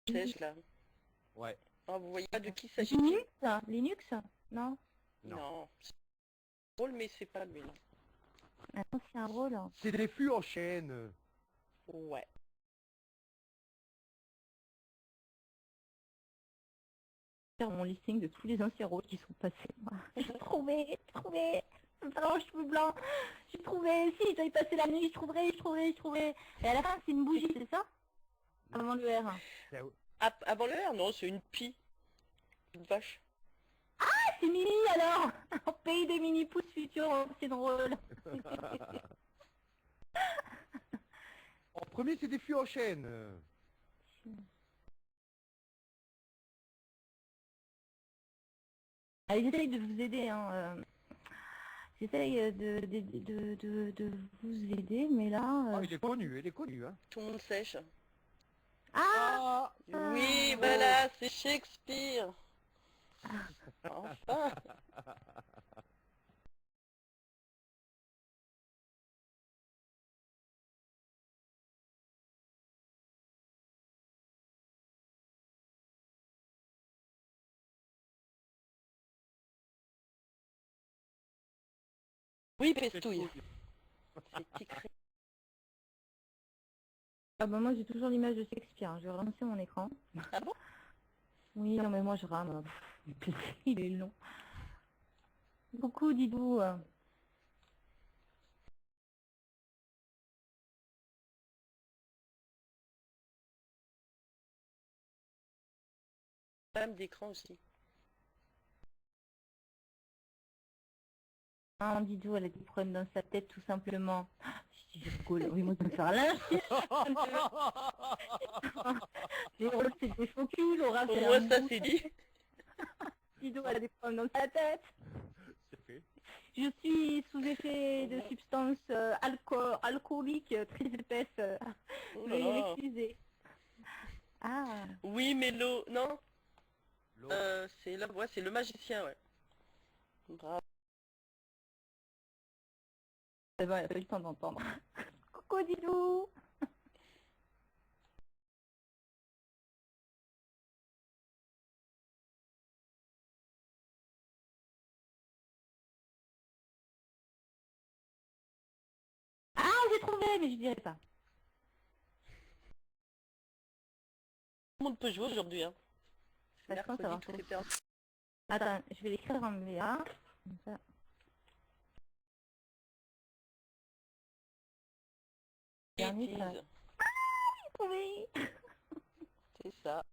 Sèche là. Ouais. Oh, vous voyez pas de qui s'agit-il? Linux Linux Non. Non. C'est drôle, mais c'est pas lui, non. Attends, c'est un rôle. C'est des flux en chaîne. Ouais. Faire mon listing de tous les anciens rôles qui sont passés. J'ai trouvé. Alors, cheveux blancs. J'ai trouvé. Si, j'avais passé la nuit, je trouverai. Et à la fin, c'est une bougie, c'est ça? Avant le R. Avant le R, non, c'est une pie. Une vache. Ah, c'est Mini alors. En pays des mini pouces futurs, c'est drôle. En premier, c'est des flux en chaîne. Allez, j'essaye de vous aider. Hein. J'essaye de vous aider, mais là... Ah, il est connu, hein. Tout le monde sèche. Ah, Oui, voilà, c'est Shakespeare. Enfin. Oui, pestouille. C'est écrit. Ah bah moi j'ai toujours l'image de Shakespeare, hein. Je vais relancer mon écran. Ah bon? Oui, non mais moi je rame. Il est long. Coucou Didou. Femme d'écran aussi. Ah, Didou, elle a des problèmes dans sa tête tout simplement. Je rigole, oui, moi je vais me faire lyncher. Les rôles c'est des faux culs, Laura Pour c'est moi, un ça bout. c'est dit. Didou, elle a des problèmes dans sa tête. C'est fait. Je suis sous effet de substances alcooliques très épaisses. Oh là Veuillez là. m'excuser. Ah, Oui, mais l'eau, non, L'autre. c'est là, ouais, c'est le magicien, ouais. Bravo. c'est bon, elle a pas eu le temps d'entendre. Coucou Didou. Ah, j'ai trouvé, mais je dirais pas. Tout le monde peut jouer aujourd'hui, hein. Pas de chance d'avoir Mercredi, tout est permis. Attends, je vais l'écrire en VA. Comme ça. Dernier, ça. Bêtise. Oui. C'est ça.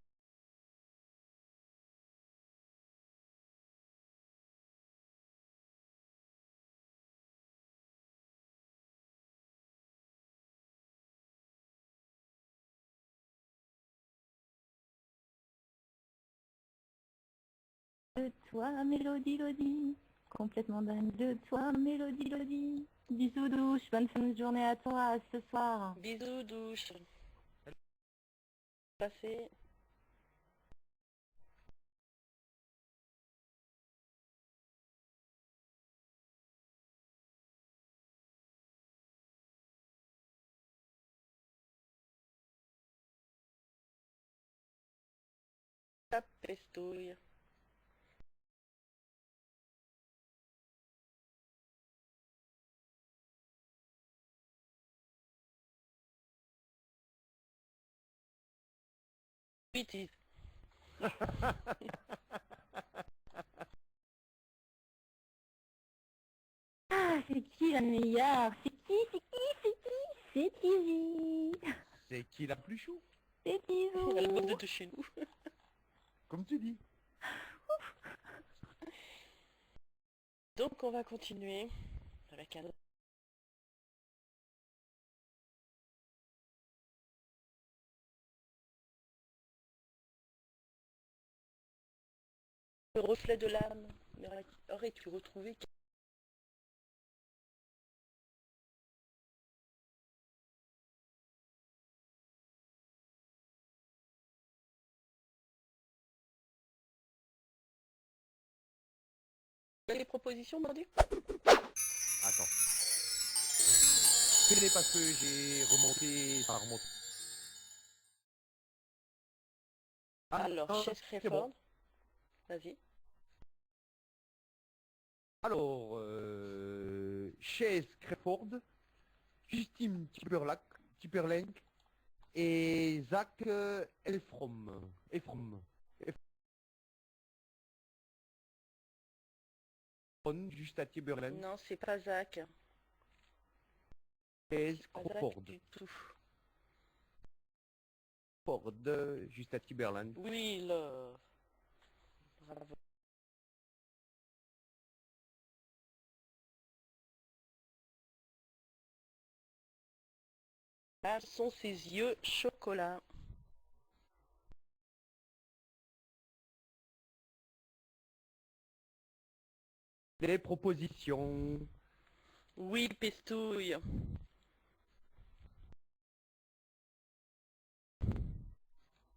De toi, Mélodie, Lodi. Complètement dingue de toi, Mélodie, Lodi. Bisous douche, bonne fin de journée à toi ce soir. Bisous, douche. Passez. Ta pestouille. Bêtise. Ah, c'est qui la meilleure? C'est qui? C'est qui? C'est qui? C'est Tizi. C'est qui la plus chou? C'est Tizou. La boîte de chez nous. Comme tu dis. Donc on va continuer avec un autre. Le reflet de l'âme. Aurais-tu retrouvé les propositions, Mardi? Attends. C'est parce que j'ai remonté, ça remonte. Ah, Alors, non, Chess c'est Crawford. bon. Vas-y. Alors, Chase Crawford, Justine Timberlake et Zach Efron, juste à Timberlake, Non, c'est pas Zach. Chase Pas Zach Crawford, du tout. Ford, juste à Timberlake. Oui, le... Bravo. Là sont ses yeux chocolat. Les propositions. Oui, pestouille.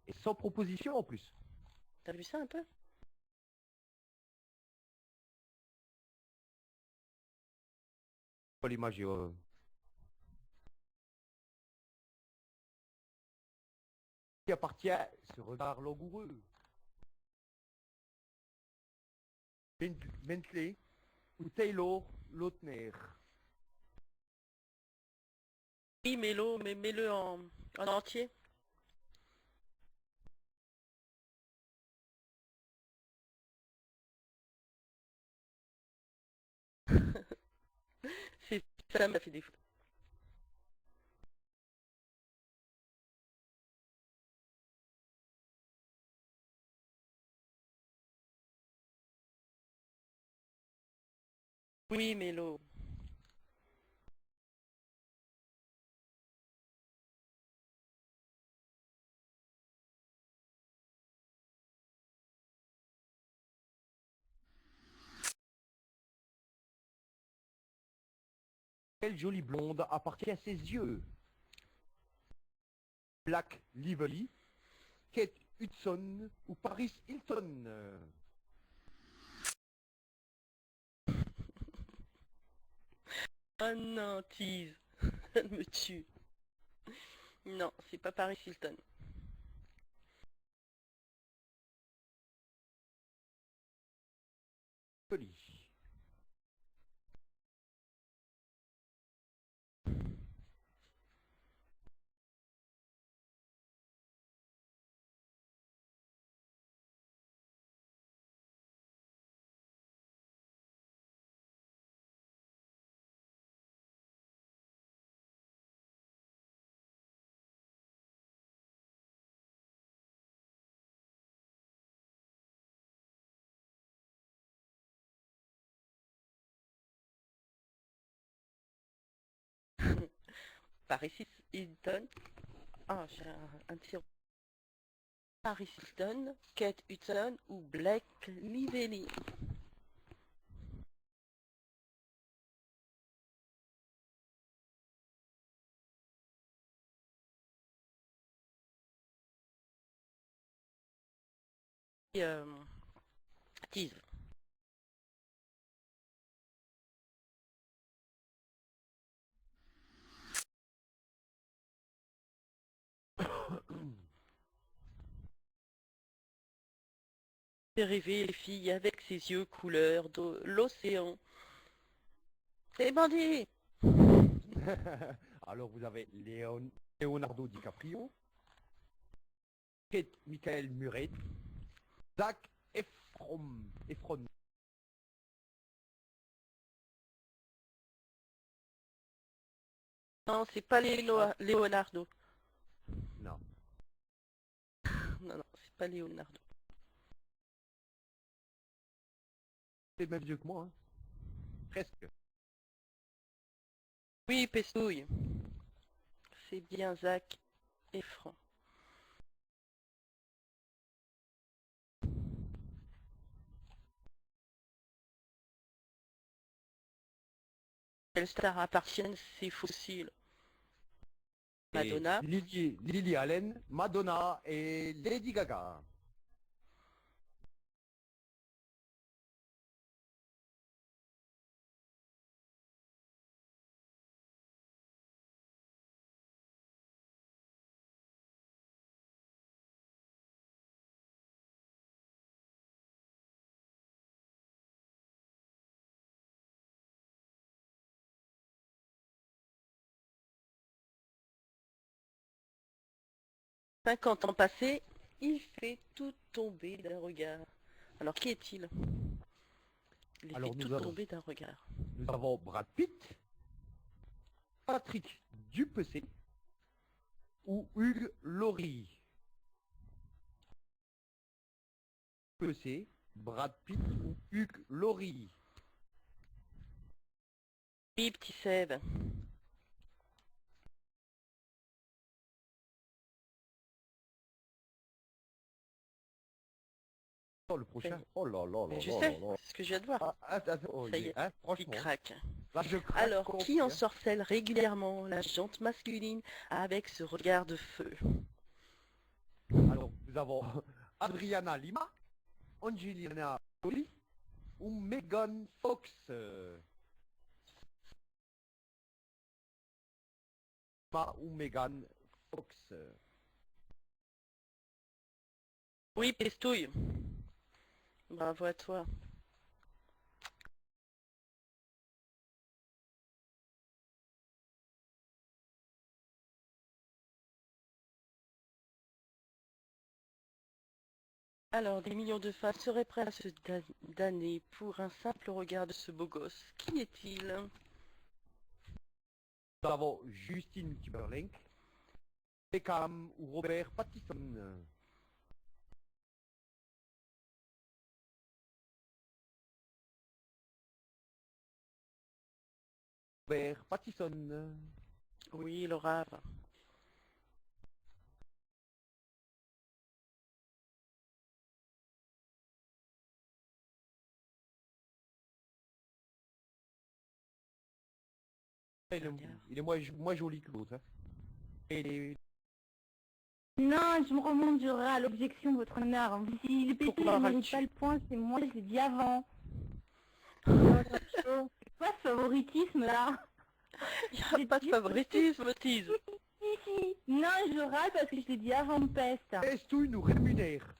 Et sans proposition en plus. T'as vu ça un peu? Pas l'image. Qui appartient à ce regard langoureux. Bentley ou Taylor Lautner. Oui, mets-le, mais mets-le en entier. C'est ça m'a fait défaut. Oui, Mélo. Quelle jolie blonde appartient à ses yeux. Black Lively, Kate Hudson ou Paris Hilton. Oh non, tease. Elle me tue. Non, c'est pas Paris Hilton. Jolie. Paris Hilton. Ah, j'ai un tir. Paris Hilton, Kate Hudson ou Blake Lively. Tease. Fait rêver les filles avec ses yeux couleur de l'océan. C'est bandit. Alors vous avez Leonardo DiCaprio, Kate Michael Murray, Zac Efron. Non, c'est pas Leonardo. Non. Non, c'est pas Leonardo. C'est le même vieux que moi, hein. Presque. Oui, Pestouille. C'est bien Zac Efron. Quelle star appartiennent ces fossiles? Madonna. Lily Allen, Madonna et Lady Gaga. « 50 ans passés, il fait tout tomber d'un regard. » Alors qui est-il? Il Alors, fait tout tomber d'un regard. Nous avons Brad Pitt, Patrick Dupessé ou Hugues Laurie. Dupessé, Brad Pitt ou Hugues Laurie. Oui, petit Seb. Oh, le prochain. Oh là là là Mais je là sais, là là. c'est ce que je viens de voir. Oh, Ça y est, hein, il franchement. craque. Là, je craque Alors, complet, qui hein. ensorcelle régulièrement la jante masculine avec ce regard de feu? Alors, nous avons Adriana Lima, Angelina Jolie ou Megan Fox. Ou Megan Fox. Oui, Pestouille. Bravo à toi. Alors, des millions de fans seraient prêts à se damner pour un simple regard de ce beau gosse. Qui est-il? Nous avons Justin Timberlake, Beckham ou Robert Pattinson. Robert Pattinson. Oui, le rave. Il est moins joli que l'autre. Hein. Et Non, je me remonterai à l'objection, votre honneur. Si les PC Pourquoi ne méritent râles-tu? pas le point, c'est moi, je l'ai dit avant. C'est quoi ce favoritisme là? Il n'y a pas de favoritisme, Tease. Si. Non, je râle parce que je l'ai dit avant peste. Pestouille nous rémunère.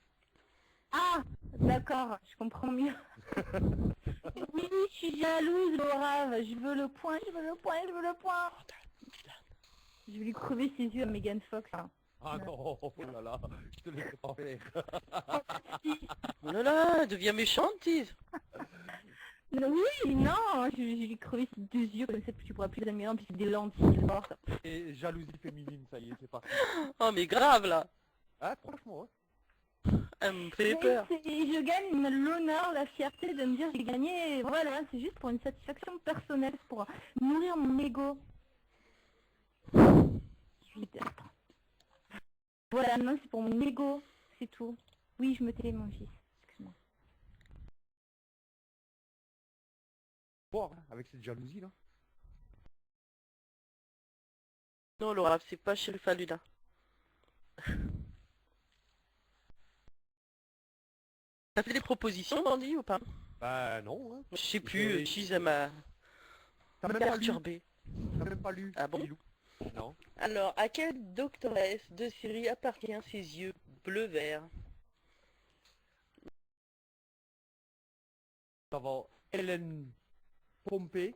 Ah, d'accord, je comprends mieux. Oui, je suis jalouse, Laura. Je veux le point, je veux le point, je veux le point. Je vais lui crever ses yeux à Megan Fox. Hein. Ah non, oh là là, je te laisse pas faire. Oh là là, deviens méchante, Tease. Oui, non, je vais lui crever ses deux yeux, comme ça tu pourras plus admirer, en plus c'est des lentilles fortes. Et jalousie féminine, ça y est, c'est parti. Oh, mais grave, là. Hein, franchement, hein. Elle me fait peur. Et je gagne l'honneur, la fierté de me dire j'ai gagné, et voilà, c'est juste pour une satisfaction personnelle, c'est pour nourrir mon ego. Attends. Voilà, non, c'est pour mon ego, c'est tout. Oui, je me tais, mon fils. Excuse-moi. Fort, hein, avec cette jalousie là. Non, Laura, c'est pas Sheriff Aluna. T'as fait des propositions, Mandy, ou pas? Bah non, hein. Je sais plus, Cheese, elle m'a T'as même pas lu. perturbé. T'as même pas lu. Ah bon? Lilou. Non. Alors, à quelle doctoresse de série appartient ses yeux bleu-vert? Ça va. Hélène Pompée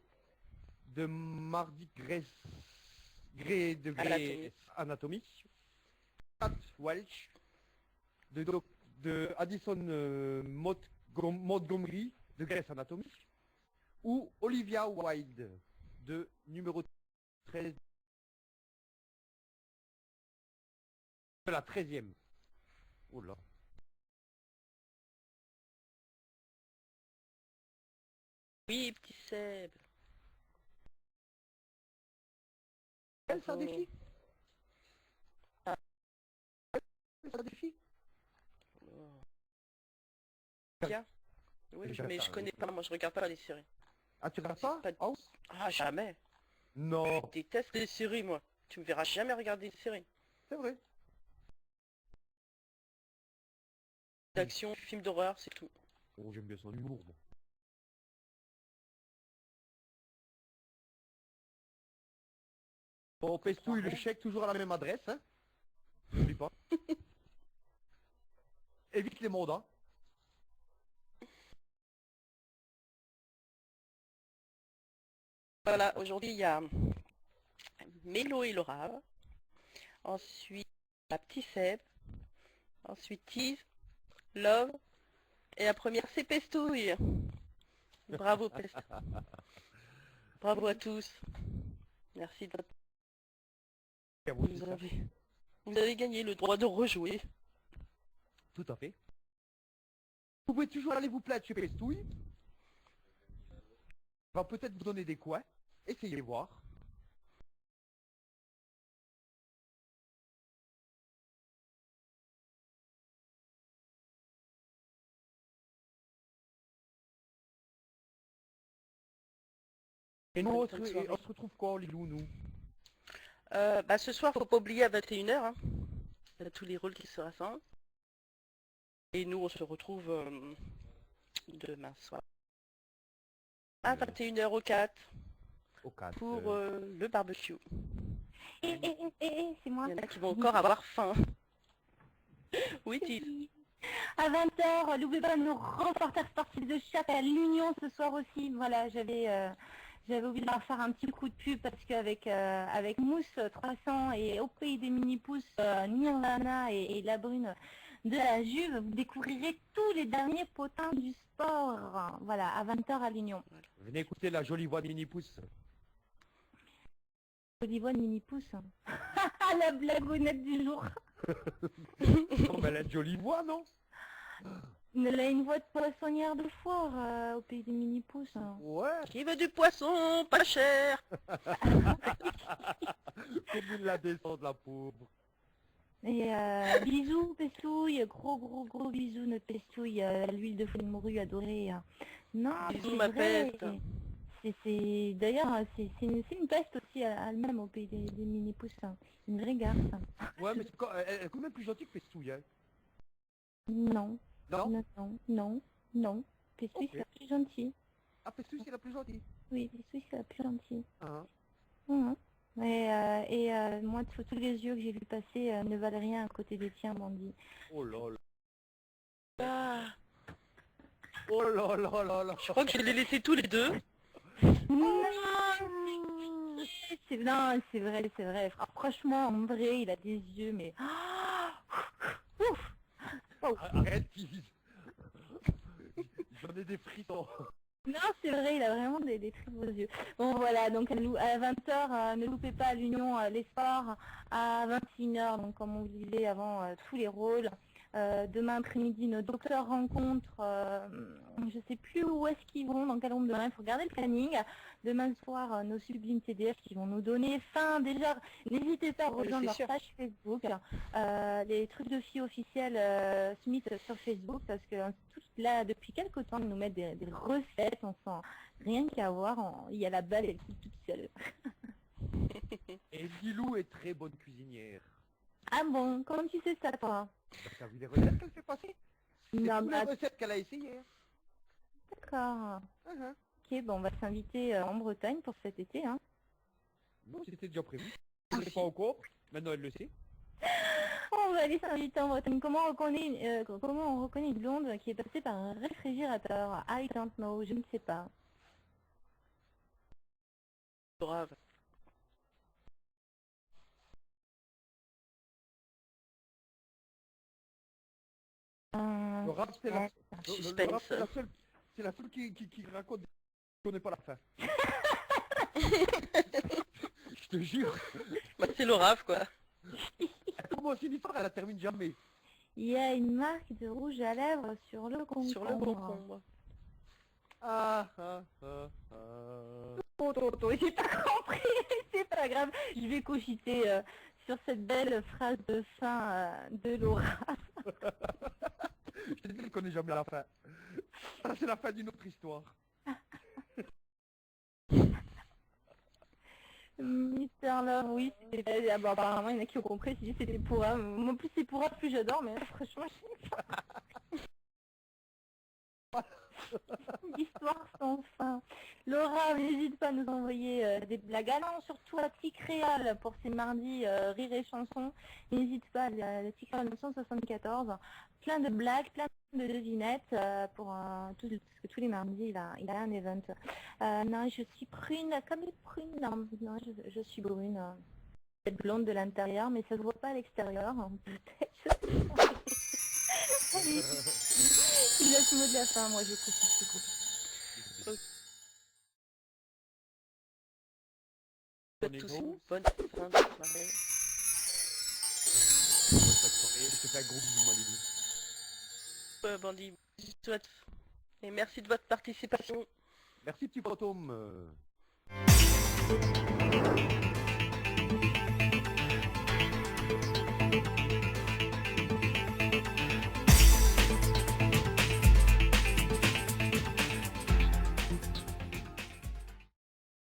de Mardi Grey de Grey Anatomy. Pat Welch de Addison Montgomery de Grey's Anatomy. Ou Olivia Wilde de numéro 13 de la 13e. Oh là. Oui, petit Seb. Elle, ça Bravo. défie. Ah. Ça défie. Tiens. Oui, Déjà mais ça, je connais oui. pas, moi je regarde pas les séries. Ah, tu regardes pas? Pas de- Oh, Ah, jamais. non, Je déteste les séries, moi. Tu me verras jamais regarder des séries. c'est vrai. D'action, film d'horreur, c'est tout. Oh, j'aime bien son humour, moi. Bon, Pestouille, le chèque toujours à la même adresse, hein. N'oublie pas. Évite les mandats. Voilà, aujourd'hui il y a Mélo et Laura. Ensuite, la petit Seb. Ensuite, Tease, Love. Et la première, c'est Pestouille. Bravo, Pestouille. Bravo à tous. Merci de votre... Et à vous, c'est ça. Vous avez gagné le droit de rejouer. Tout à fait. Vous pouvez toujours aller vous plaindre chez Pestouille. Va peut-être vous donner des coins. Essayez voir. Et nous, Bonne soirée. on se retrouve quoi, Lilou, nous? Bah, ce soir, faut pas oublier à 21h. Hein. Il y a tous les rôles qui se rassemblent. Et nous, on se retrouve demain soir. À 21h au 4 Au 4. pour le barbecue. C'est moi. Il y en a qui vont encore avoir faim. Oui, Tease. À 20h, n'oubliez pas nos reporters sportifs de chaque à l'Union ce soir aussi. Voilà, j'avais oublié de leur faire un petit coup de pub parce qu'avec avec Mousse 300 et au pays des mini-pousses, Nirvana et la brune de la Juve, vous découvrirez tous les derniers potins du sport. Voilà, à 20h à l'Union. Venez écouter la jolie voix de Mini-Pouce. Olivoine mini-pouce. La blagounette du jour. Non, mais elle a une jolie voix, non? Elle a une voix de poissonnière de foire au pays des mini-pousses. Ouais. Qui veut du poisson pas cher? Comme il la descend, la pauvre. Et bisous, Pestouille, gros bisous, notre Pestouille, l'huile de foie de morue adorée. Non, Bisous, c'est ma vrai. peste. D'ailleurs, c'est une peste aussi elle-même au pays des mini-pousses. Une vraie garce. Ouais, mais elle est quand même plus gentille que Pestouille, hein. Non, Non? non. Pestouille, Ok. c'est la plus gentille. Ah, Pestouille, c'est la plus gentille. Oui, Pestouille, c'est la plus gentille. Hein. Mhm. Moi, tous les yeux que j'ai vu passer ne valent rien à côté des tiens, Mandy. Oh là là. Ah, Oh là là là là. je crois que je les laissés tous les deux. Non, c'est vrai. Franchement, en vrai, il a des yeux, mais... Ouf. Oh. Arrête, Tease. J'en ai des frissons. Non, c'est vrai, il a vraiment des très beaux yeux. Bon, voilà, donc à 20h, ne loupez pas à l'Union les sports. À 21h, donc comme on vous disait avant, tous les rôles. Demain après-midi, nos docteurs rencontrent, je sais plus où est-ce qu'ils vont, dans quel nombre demain, il faut regarder le planning. Demain soir, nos sublimes TDF qui vont nous donner fin. Déjà, n'hésitez pas à rejoindre leur sûr. page Facebook, les trucs de filles officielles Smith sur Facebook, parce que là, depuis quelques temps, ils nous mettent des recettes, on sent rien qu'à voir, il y a la balle, elle coule toute seule. Et Lilou est très bonne cuisinière. Ah bon, comment tu sais ça, toi? T'as vu les recettes qu'elle fait passer? C'est Non, toutes mais les recettes qu'elle a essayées. d'accord. Uh-huh. Ok, bon, on va s'inviter en Bretagne pour cet été, hein. Non, c'était déjà prévu. Je ne sais pas encore. Maintenant, elle le sait. On va aller s'inviter en Bretagne. Comment on reconnaît une blonde qui est passée par un réfrigérateur? I don't know, je ne sais pas. Grave. Le rap, c'est la, ouais. le rap, c'est la seule qui raconte. Je connais pas la fin. Je te jure. Bah, c'est le raf, quoi. Moi aussi, l'histoire, elle la termine jamais. Il y a une marque de rouge à lèvres sur le concombre. Sur le concombre. Ah. Oh, j'ai pas compris, c'est pas grave. Je vais cogiter sur cette belle phrase de fin de Laura. Je te dis qu'elle connaît jamais la fin. Ça, c'est la fin d'une autre histoire. Mister Love, oui, c'était... Ah, bon, apparemment, il y en a qui ont compris, si c'était pour un... Moi, plus c'est pour un, plus j'adore, mais franchement, je sais pas. L'histoire sans fin. Laura, n'hésite pas à nous envoyer des blagues. Ah non, surtout à Ticréal pour ces mardis rire et chansons. N'hésite pas, le Ticréal 974. Plein de blagues, plein de devinettes pour parce que tous les mardis, il a un event. Non, je suis prune, comme les prunes. Non, je suis brune. C'est blonde de l'intérieur, mais ça se voit pas à l'extérieur. Peut-être. Allez, il laisse le mot de la fin, moi je coupe. Bonne fin de soirée. Je te fais un gros bisou, ma Lily. Bandit, souhaite. Et merci de votre participation. Merci, petit fantôme.